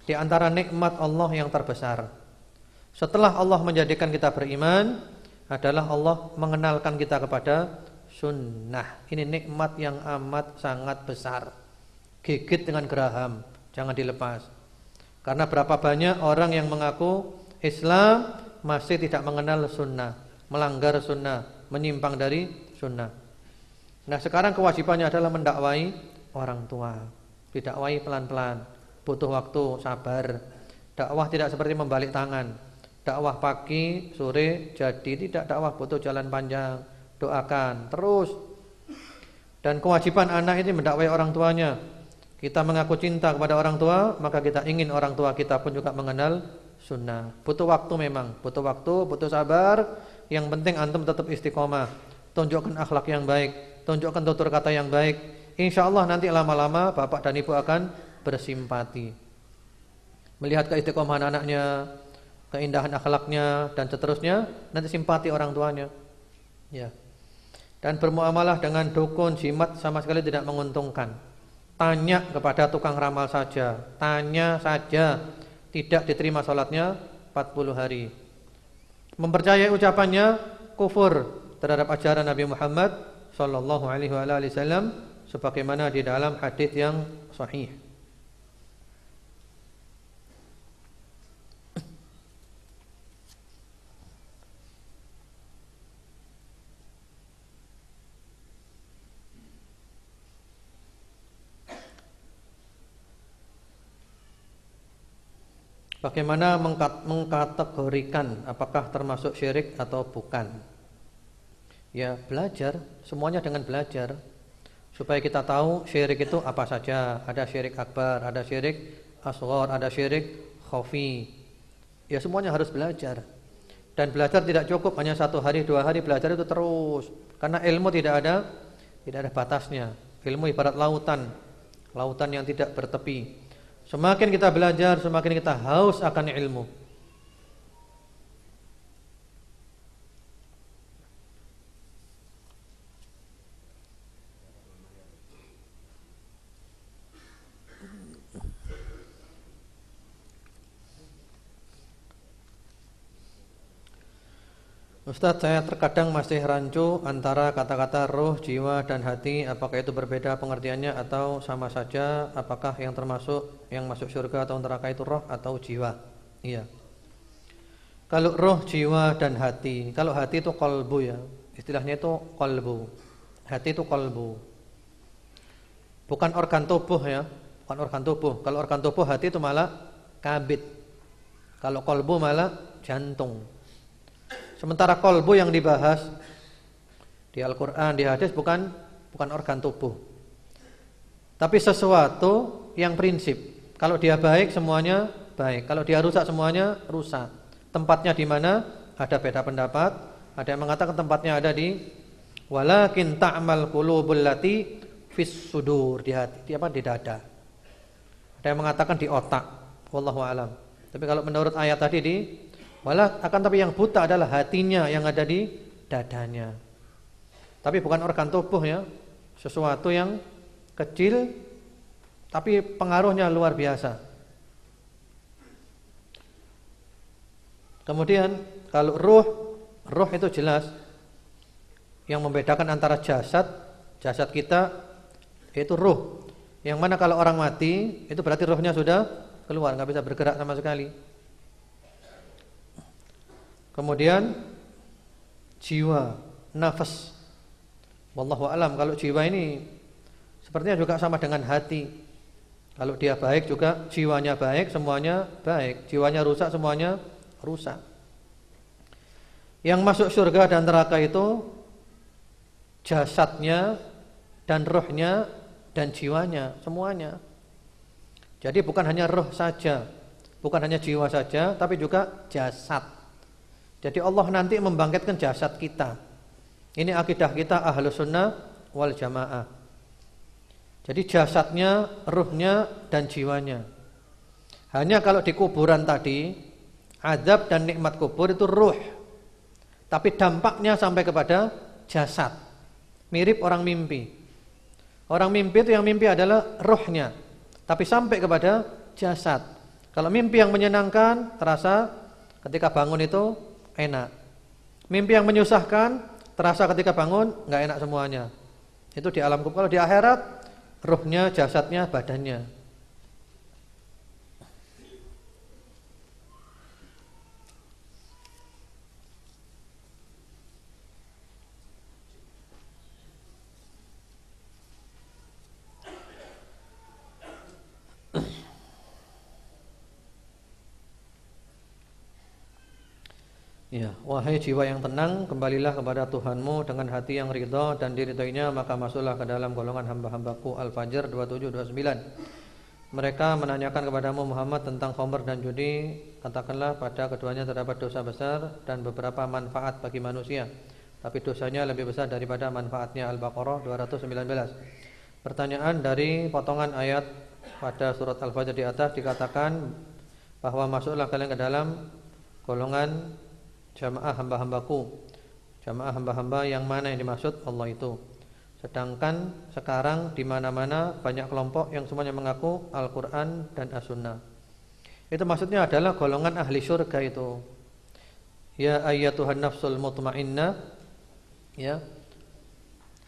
Di antara nikmat Allah yang terbesar setelah Allah menjadikan kita beriman adalah Allah mengenalkan kita kepada sunnah. Ini nikmat yang amat sangat besar. Gigit dengan geraham, jangan dilepas. Karena berapa banyak orang yang mengaku Islam masih tidak mengenal sunnah, melanggar sunnah, menyimpang dari sunnah. Nah sekarang kewajibannya adalah mendakwai orang tua. Didakwai pelan-pelan, butuh waktu, sabar. Dakwah tidak seperti membalik tangan. Dakwah pagi, sore jadi, tidak. Dakwah butuh jalan panjang. Doakan terus. Dan kewajiban anak ini mendakwai orang tuanya. Kita mengaku cinta kepada orang tua, maka kita ingin orang tua kita pun juga mengenal sunnah. Butuh waktu memang, butuh waktu, butuh sabar. Yang penting antum tetap istiqomah. Tunjukkan akhlak yang baik, tunjukkan tutur kata yang baik. Insya Allah nanti lama-lama bapak dan ibu akan bersimpati. Melihat keistiqomahan anaknya, keindahan akhlaknya dan seterusnya, nanti simpati orang tuanya. Ya. Dan bermuamalah dengan dukun, jimat sama sekali tidak menguntungkan. Tanya kepada tukang ramal saja, tanya saja, tidak diterima salatnya 40 hari. Mempercayai ucapannya kufur, terhadap ajaran Nabi Muhammad sallallahu alaihi wasallam sebagaimana di dalam hadis yang sahih. Bagaimana mengkategorikan apakah termasuk syirik atau bukan? Ya, belajar, semuanya dengan belajar. Supaya kita tahu syirik itu apa saja. Ada syirik akbar, ada syirik asghar, ada syirik khafi. Ya, semuanya harus belajar. Dan belajar tidak cukup hanya 1 hari, 2 hari, belajar itu terus. Karena ilmu tidak ada batasnya. Ilmu ibarat lautan yang tidak bertepi. Semakin kita belajar, semakin kita haus akan ilmu. Ustadz, saya terkadang masih rancu antara kata-kata roh, jiwa, dan hati. Apakah itu berbeda pengertiannya atau sama saja? Apakah yang masuk surga atau neraka itu roh atau jiwa? Iya. Kalau roh, jiwa, dan hati. Kalau hati itu qalbu ya. Istilahnya itu qalbu. Hati itu qalbu. Bukan organ tubuh ya. Bukan organ tubuh. Kalau organ tubuh hati itu malah kabid. Kalau qalbu malah jantung. Sementara qalbu yang dibahas di Al-Quran, di hadis bukan organ tubuh, tapi sesuatu yang prinsip. Kalau dia baik semuanya baik, kalau dia rusak semuanya rusak. Tempatnya di mana? Ada beda pendapat. Ada yang mengatakan tempatnya ada di walakin ta'mal qulubul lati fis sudur, di hati, di dada. Ada yang mengatakan di otak. Wallahu alam. Tapi kalau menurut ayat tadi tapi yang buta adalah hatinya yang ada di dadanya. Tapi bukan organ tubuh ya. Sesuatu yang kecil tapi pengaruhnya luar biasa. Kemudian kalau ruh itu jelas. Yang membedakan antara jasad kita yaitu ruh. Yang mana kalau orang mati itu berarti ruhnya sudah keluar, enggak bisa bergerak sama sekali. Kemudian jiwa, nafas. Wallahu alam, kalau jiwa ini sepertinya juga sama dengan hati. Kalau dia baik juga jiwanya baik, semuanya baik. Jiwanya rusak, semuanya rusak. Yang masuk surga dan neraka itu jasadnya dan rohnya dan jiwanya, semuanya. Jadi bukan hanya roh saja, bukan hanya jiwa saja, tapi juga jasad. Jadi Allah nanti membangkitkan jasad kita. Ini akidah kita Ahlus Sunnah wal Jamaah. Jadi jasadnya, ruhnya, dan jiwanya. Hanya kalau di kuburan tadi, azab dan nikmat kubur itu ruh. Tapi dampaknya sampai kepada jasad. Mirip orang mimpi. Orang mimpi itu yang mimpi adalah ruhnya, tapi sampai kepada jasad. Kalau mimpi yang menyenangkan, terasa ketika bangun itu enak. Mimpi yang menyusahkan terasa ketika bangun enggak enak semuanya. Itu di alam kubur. Kalau di akhirat ruhnya, jasadnya, badannya. Ya, wahai jiwa yang tenang, kembalilah kepada Tuhanmu dengan hati yang ridha dan diridhoinya, maka masuklah ke dalam golongan hamba-hambaku. Al-Fajr 27-29. Mereka menanyakan kepadamu Muhammad tentang khamr dan judi. Katakanlah, pada keduanya terdapat dosa besar dan beberapa manfaat bagi manusia, tapi dosanya lebih besar daripada manfaatnya. Al-Baqarah 219. Pertanyaan dari potongan ayat pada surat Al-Fajr di atas dikatakan bahwa masuklah kalian ke dalam golongan jamaah hamba-hambaku. Jamaah hamba-hamba yang mana yang dimaksud? Allah itu. Sedangkan sekarang di mana-mana banyak kelompok yang semuanya mengaku Al-Qur'an dan As-Sunnah. Itu maksudnya adalah golongan ahli surga itu. Ya ayyatuhan nafsul mutmainnah Ya.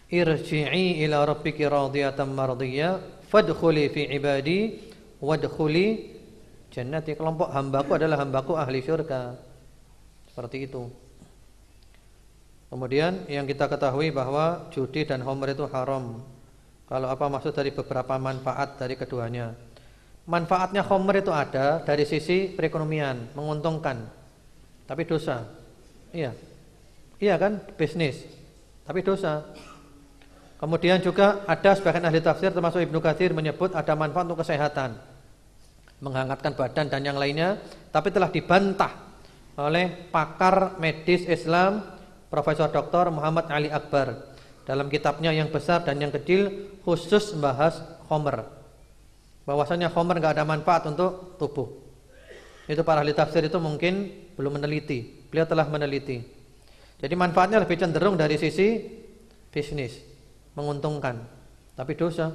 Irji'i ila rabbiki radiyatan mardiyah fadkhuli fi ibadi wadkhuli jannati. Kelompok hambaku adalah hambaku ahli syurga. Seperti itu. Kemudian yang kita ketahui bahwa judi dan khamr itu haram. Kalau apa maksud dari beberapa manfaat dari keduanya? Manfaatnya khamr itu ada dari sisi perekonomian, menguntungkan. Tapi dosa. Iya. Iya kan? Bisnis. Tapi dosa. Kemudian juga ada sebagian ahli tafsir termasuk Ibnu Katsir menyebut ada manfaat untuk kesehatan, menghangatkan badan dan yang lainnya, tapi telah dibantah oleh pakar medis Islam Profesor Dr. Muhammad Ali Akbar dalam kitabnya yang besar dan yang kecil khusus membahas khamr. Bahwasanya khamr enggak ada manfaat untuk tubuh. Itu para ahli tafsir itu mungkin belum meneliti. Beliau telah meneliti. Jadi manfaatnya lebih cenderung dari sisi bisnis, menguntungkan, tapi dosa.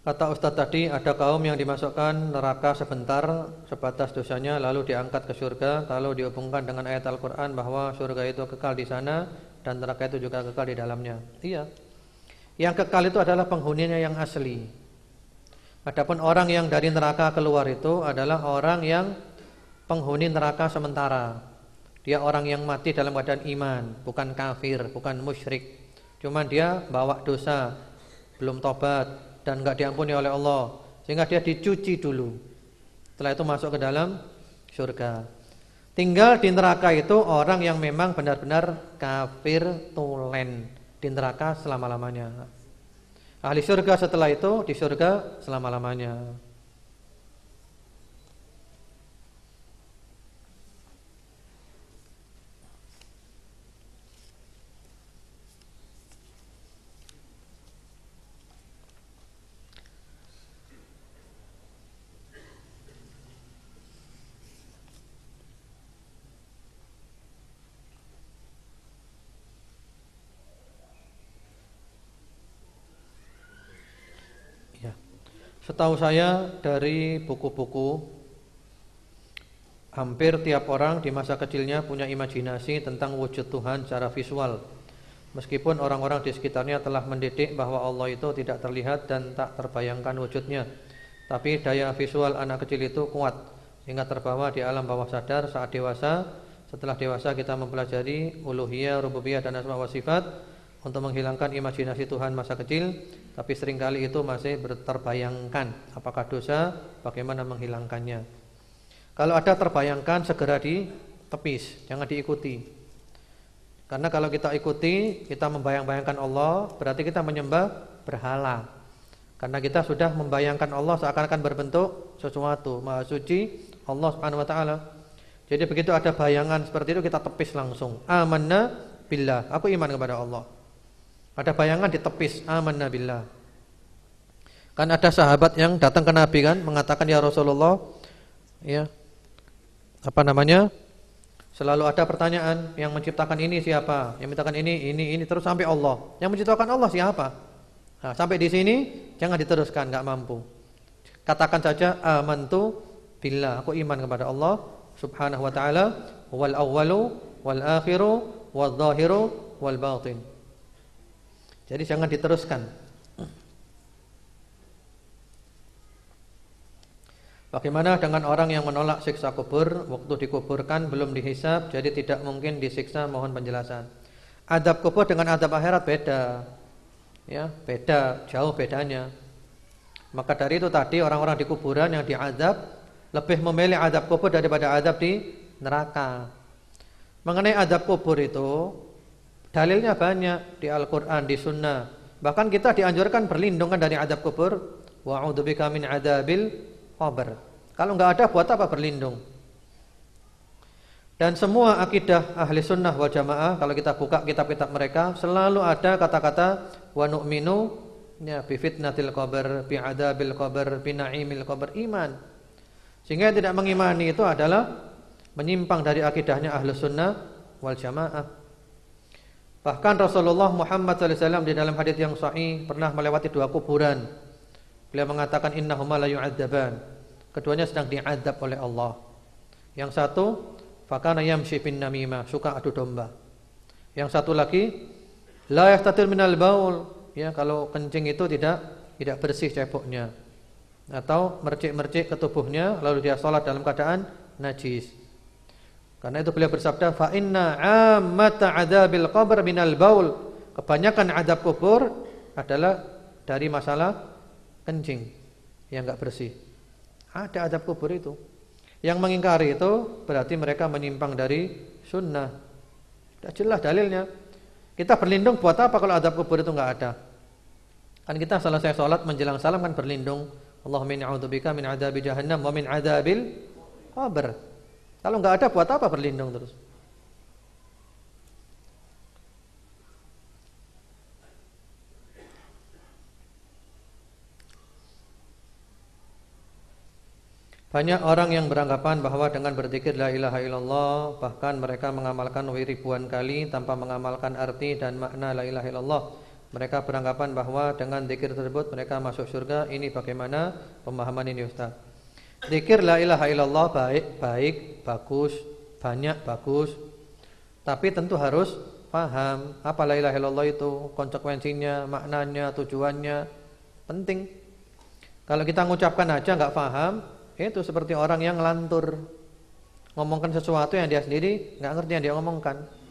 Kata Ustaz tadi, ada kaum yang dimasukkan neraka sebentar sebatas dosanya lalu diangkat ke surga. Kalau dihubungkan dengan ayat Al-Quran bahwa surga itu kekal di sana dan neraka itu juga kekal di dalamnya. Iya. Yang kekal itu adalah penghuninya yang asli. Adapun orang yang dari neraka keluar itu adalah orang yang penghuni neraka sementara. Dia orang yang mati dalam keadaan iman, bukan kafir, bukan musyrik. Cuman dia bawa dosa, belum tobat dan enggak diampuni oleh Allah, sehingga dia dicuci dulu. Setelah itu masuk ke dalam surga. Tinggal di neraka itu orang yang memang benar-benar kafir tulen, di neraka selama-lamanya. Ahli surga setelah itu di surga selama-lamanya. Setahu saya dari buku-buku, hampir tiap orang di masa kecilnya punya imajinasi tentang wujud Tuhan secara visual. Meskipun orang-orang di sekitarnya telah mendidik bahwa Allah itu tidak terlihat dan tak terbayangkan wujudnya, tapi daya visual anak kecil itu kuat sehingga terbawa di alam bawah sadar saat dewasa. Setelah dewasa kita mempelajari uluhiyah, rububiyah dan asma wa sifat untuk menghilangkan imajinasi Tuhan masa kecil, tapi seringkali itu masih terbayangkan. Apakah dosa? Bagaimana menghilangkannya? Kalau ada terbayangkan, segera ditepis, jangan diikuti. Karena kalau kita ikuti, kita membayang-bayangkan Allah, berarti kita menyembah berhala. Karena kita sudah membayangkan Allah seakan-akan berbentuk sesuatu. Maha suci Allah Subhanahu wa taala. Jadi begitu ada bayangan seperti itu, kita tepis langsung. Amanna billah, aku iman kepada Allah. Ada bayangan ditepis, amanna billah. Kan ada sahabat yang datang ke Nabi kan, mengatakan ya Rasulullah, ya, selalu ada pertanyaan, yang menciptakan ini siapa? Yang menciptakan ini terus sampai Allah. Yang menciptakan Allah siapa? Nah, sampai di sini jangan diteruskan, enggak mampu. Katakan saja amantu billah, aku iman kepada Allah Subhanahu wa taala, wal awwalu wal akhiru wal zahiru wal batin. Jadi jangan diteruskan. Bagaimana dengan orang yang menolak siksa kubur? Waktu dikuburkan belum dihisab, jadi tidak mungkin disiksa, mohon penjelasan. Adab kubur dengan adab akhirat beda. Ya, beda, jauh bedanya. Maka dari itu tadi orang-orang di kuburan yang diazab lebih memilih adab kubur daripada adab di neraka. Mengenai adab kubur itu dalilnya banyak di Al-Quran, di Sunnah. Bahkan kita dianjurkan berlindungan dari adab kubur. Wa'udzubika min adabil qabr. Kalau enggak ada, buat apa berlindung? Dan semua akidah ahli sunnah wal jamaah, kalau kita buka kitab-kitab mereka, selalu ada kata-kata wa nu'minu ya bi fitnatil qabr, bi adabil qabr, bi na'imil qabr, iman. Sehingga yang tidak mengimani itu adalah menyimpang dari akidahnya Ahlus Sunnah wal Jamaah. Bahkan Rasulullah Muhammad SAW di dalam hadits yang sahih pernah melewati 2 kuburan. Beliau mengatakan innahuma la yu'adzaban. Keduanya sedang diadab oleh Allah. Yang satu fakana yamshi bin namimah, suka adu domba. Yang satu lagi la yastatir minal baul, ya, kalau kencing itu tidak bersih ceboknya, atau mercik-mercik ke tubuhnya lalu dia salat dalam keadaan najis. Karena itu beliau bersabda fa inna ammata adzabil qabr minal baul. Kebanyakan azab kubur adalah dari masalah kencing yang enggak bersih. Ada azab kubur itu. Yang mengingkari itu berarti mereka menyimpang dari sunnah. Sudah jelas dalilnya. Kita berlindung buat apa kalau azab kubur itu enggak ada? Kan kita selesai salat menjelang salam kan berlindung, Allahumma inni a'udzubika min adzabi jahannam wa min adzabil qabr. Kalau enggak ada buat apa berlindung terus? Banyak orang yang beranggapan bahwa dengan berzikir la ilaha illallah bahkan mereka mengamalkan ribuan kali tanpa mengamalkan arti dan makna la ilaha illallah. Mereka beranggapan bahwa dengan zikir tersebut mereka masuk surga. Ini bagaimana pemahaman ini Ustaz? Zikir la ilaha illallah baik, bagus, banyak bagus. Tapi tentu harus paham apa la ilaha illallah itu, konsekuensinya, maknanya, tujuannya, penting. Kalau kita mengucapkan aja enggak paham, itu seperti orang yang ngelantur, ngomongkan sesuatu yang dia sendiri enggak ngerti yang dia ngomongkan.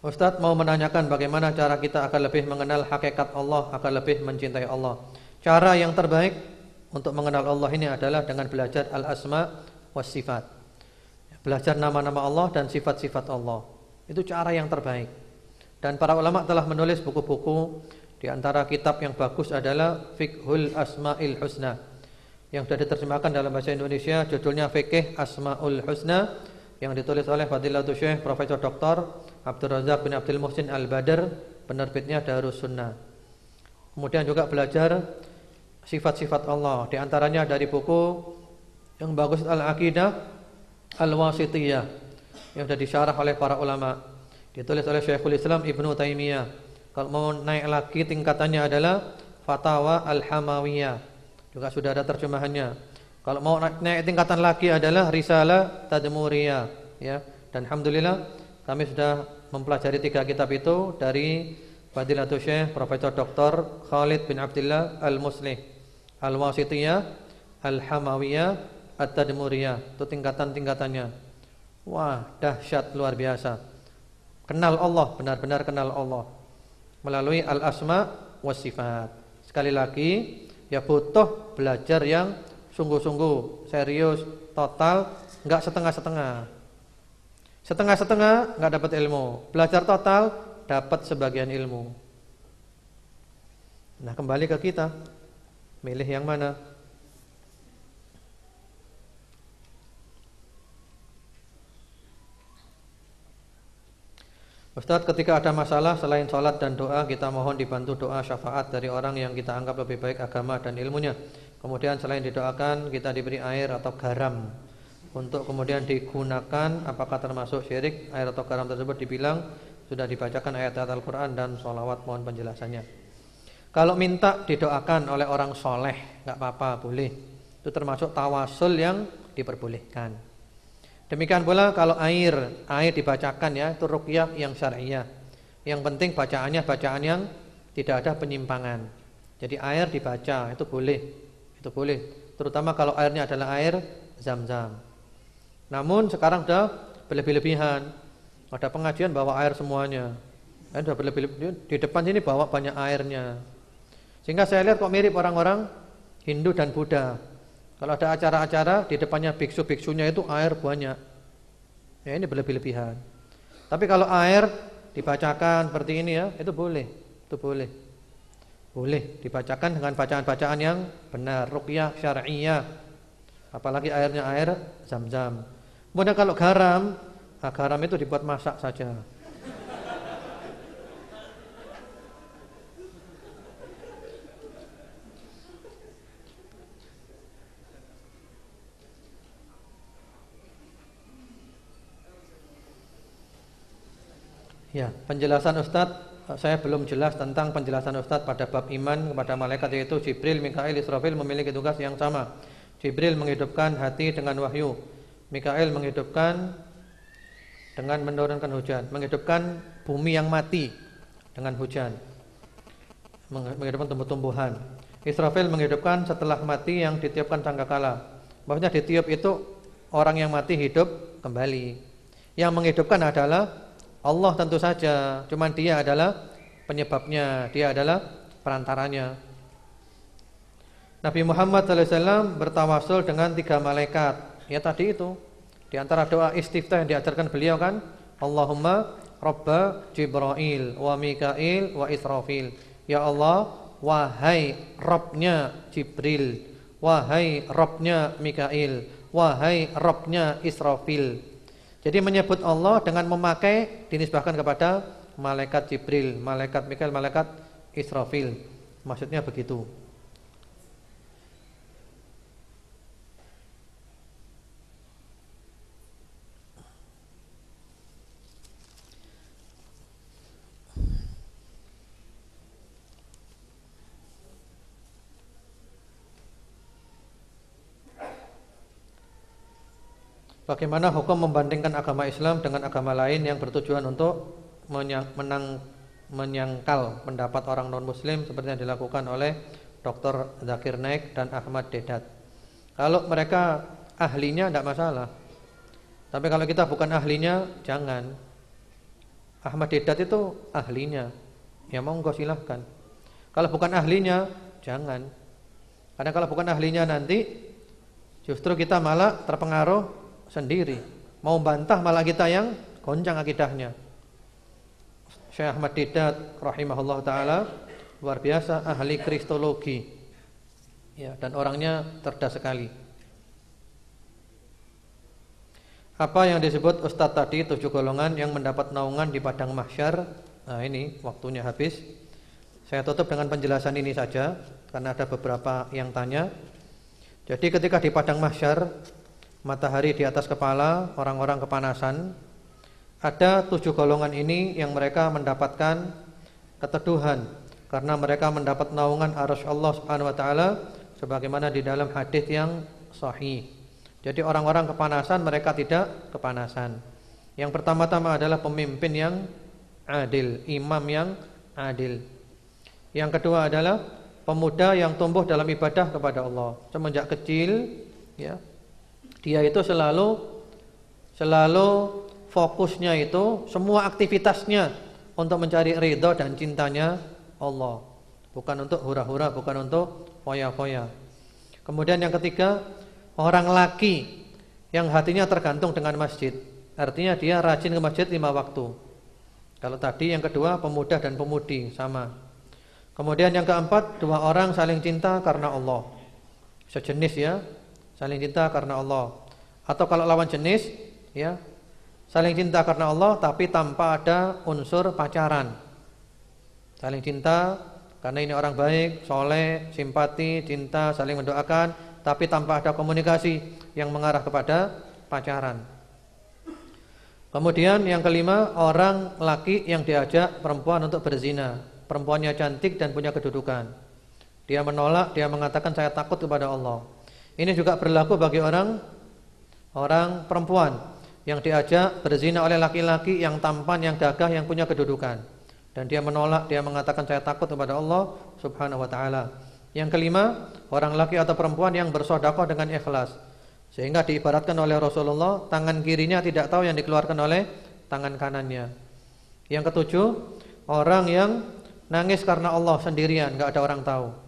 Ustadz mau menanyakan bagaimana cara kita agar lebih mengenal hakikat Allah, agar lebih mencintai Allah. Cara yang terbaik untuk mengenal Allah ini adalah dengan belajar al-asma was sifat. Belajar nama-nama Allah dan sifat-sifat Allah. Itu cara yang terbaik. Dan para ulama telah menulis buku-buku. Di antara kitab yang bagus adalah Fiqhul Asma'il Husna, yang sudah diterjemahkan dalam bahasa Indonesia, judulnya Fiqh Asma'ul Husna, yang ditulis oleh Fadilatul Syekh Profesor Dr. Abdul Razak bin Abdul Muhsin Al-Badr, penerbitnya Darus Sunnah. Kemudian juga belajar sifat-sifat Allah, di antaranya dari buku yang bagus Al-Aqidah Al-Wasithiyah, yang sudah disyarah oleh para ulama, ditulis oleh Syekhul Islam Ibnu Taimiyah. Kalau mau naik lagi tingkatannya adalah Fatawa Al-Hamawiyah, juga sudah ada terjemahannya. Kalau mau naik tingkatan lagi adalah Risalah Tadmuriyah, ya. Dan alhamdulillah kami sudah mempelajari 3 kitab itu dari Fadilatul Syekh Profesor Dr. Khalid bin Abdullah Al-Muslih, Al-Wasithiyah, Al-Hamawiyah, At-Tadmuriyah. Itu tingkatan-tingkatannya. Wah, dahsyat luar biasa. Kenal Allah, benar-benar kenal Allah melalui al-asma was sifat. Sekali lagi, ya butuh belajar yang sungguh-sungguh, serius, total, enggak setengah-setengah. Setengah-setengah enggak dapat ilmu. Belajar total dapat sebagian ilmu. Nah, kembali ke kita. Milih yang mana? Ustadz, ketika ada masalah selain sholat dan doa, kita mohon dibantu doa syafaat dari orang yang kita anggap lebih baik agama dan ilmunya. Kemudian selain didoakan, kita diberi air atau garam untuk kemudian digunakan. Apakah termasuk syirik? Air atau garam tersebut dibilang sudah dibacakan ayat-ayat Al-Quran dan sholawat. Mohon penjelasannya. Kalau minta didoakan oleh orang soleh, enggak apa-apa, boleh. Itu termasuk tawasul yang diperbolehkan. Demikian pula kalau air dibacakan, ya, itu ruqyah yang syar'iyah. Yang penting bacaannya bacaan yang tidak ada penyimpangan. Jadi air dibaca itu boleh. Itu boleh, terutama kalau airnya adalah air Zam-Zam. Namun sekarang sudah berlebih-lebihan. Ada pengajian bawa air semuanya. Sudah berlebih-lebihan. Di depan sini bawa banyak airnya. Sehingga saya lihat kok mirip orang-orang Hindu dan Buddha. Kalau ada acara-acara di depannya biksu-biksunya itu air banyak. Ya, ini berlebih-lebihan. Tapi kalau air dibacakan seperti ini, ya, itu boleh. Itu boleh. Boleh dibacakan dengan bacaan-bacaan yang benar, ruqyah syar'iyah. Apalagi airnya air Zam-Zam. Kemudian kalau garam, garam itu dibuat masak saja. Ya, penjelasan Ustadz, saya belum jelas tentang penjelasan Ustadz pada bab iman kepada malaikat, yaitu Jibril, Mikail, Israfil memiliki tugas yang sama. Jibril menghidupkan hati dengan wahyu, Mikail menghidupkan dengan menurunkan hujan, menghidupkan bumi yang mati dengan hujan, menghidupkan tumbuh-tumbuhan. Israfil menghidupkan setelah mati yang ditiupkan sangkakala. Maksudnya ditiup itu orang yang mati hidup kembali. Yang menghidupkan adalah Allah tentu saja, cuman dia adalah penyebabnya, dia adalah perantaranya. Nabi Muhammad SAW bertawasul dengan 3 malaikat. Ya tadi itu, di antara doa istiftah yang diajarkan beliau kan, Allahumma Rabba Jibril wa Mikail wa Israfil. Ya Allah, wahai Rabbnya Jibril, wahai Rabbnya Mikail, wahai Rabbnya Israfil. Jadi menyebut Allah dengan memakai dinisbahkan kepada malaikat Jibril, malaikat Mikail, malaikat Israfil. Maksudnya begitu. Bagaimana hukum membandingkan agama Islam dengan agama lain yang bertujuan untuk menyangkal pendapat orang non-muslim seperti yang dilakukan oleh Dr. Zakir Naik dan Ahmad Dedat. Kalau mereka ahlinya tidak masalah, tapi kalau kita bukan ahlinya, jangan. Ahmad Dedat itu ahlinya, ya monggo silahkan. Kalau bukan ahlinya, jangan. Karena kalau bukan ahlinya nanti justru kita malah terpengaruh sendiri, mau bantah malah kita yang goncang akidahnya. Syekh Ahmad Dedat rahimahullah taala luar biasa ahli kristologi, ya, dan orangnya cerdas sekali. Apa yang disebut Ustadz tadi 7 golongan yang mendapat naungan di padang mahsyar? Nah ini waktunya habis. Saya tutup dengan penjelasan ini saja karena ada beberapa yang tanya. Jadi ketika di padang mahsyar, matahari di atas kepala, orang-orang kepanasan, ada 7 golongan ini yang mereka mendapatkan keteduhan karena mereka mendapat naungan arasy Allah Subhanahu wa taala sebagaimana di dalam hadis yang sahih. Jadi orang-orang kepanasan, mereka tidak kepanasan. Yang pertama-tama adalah pemimpin yang adil, imam yang adil. Yang kedua adalah pemuda yang tumbuh dalam ibadah kepada Allah semenjak kecil, ya. Dia itu selalu fokusnya itu semua aktivitasnya untuk mencari ridha dan cintanya Allah, bukan untuk hura-hura, bukan untuk foya-foya. Kemudian yang ketiga, orang laki yang hatinya tergantung dengan masjid. Artinya dia rajin ke masjid 5 waktu. Kalau tadi yang kedua pemuda dan pemudi sama. Kemudian yang keempat, 2 orang saling cinta karena Allah. Sejenis ya, saling cinta karena Allah. Atau kalau lawan jenis, ya, saling cinta karena Allah tapi tanpa ada unsur pacaran. Saling cinta karena ini orang baik, soleh, simpati, cinta, saling mendoakan, tapi tanpa ada komunikasi yang mengarah kepada pacaran. Kemudian yang kelima, orang laki yang diajak perempuan untuk berzina. Perempuannya cantik dan punya kedudukan. Dia menolak, dia mengatakan saya takut kepada Allah. Ini juga berlaku bagi orang perempuan yang diajak berzina oleh laki-laki yang tampan, yang gagah, yang punya kedudukan, dan dia menolak, dia mengatakan saya takut kepada Allah Subhanahu wa taala. Yang kelima, orang laki atau perempuan yang bersedekah dengan ikhlas, sehingga diibaratkan oleh Rasulullah tangan kirinya tidak tahu yang dikeluarkan oleh tangan kanannya. Yang ketujuh, orang yang nangis karena Allah sendirian, enggak ada orang tahu.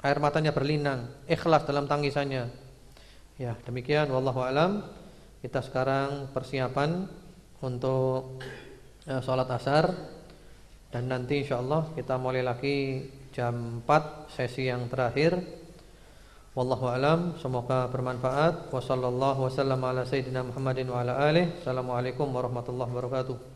Air matanya berlinang, ikhlas dalam tangisannya. Ya, demikian wallahu alam. Kita sekarang persiapan untuk sholat asar, dan nanti insyaallah kita mulai lagi jam 4 sesi yang terakhir. Wallahu alam, semoga bermanfaat. Wassallallahu wasallam ala sayyidina Muhammadin wa ala alihi. Assalamualaikum warahmatullahi wabarakatuh.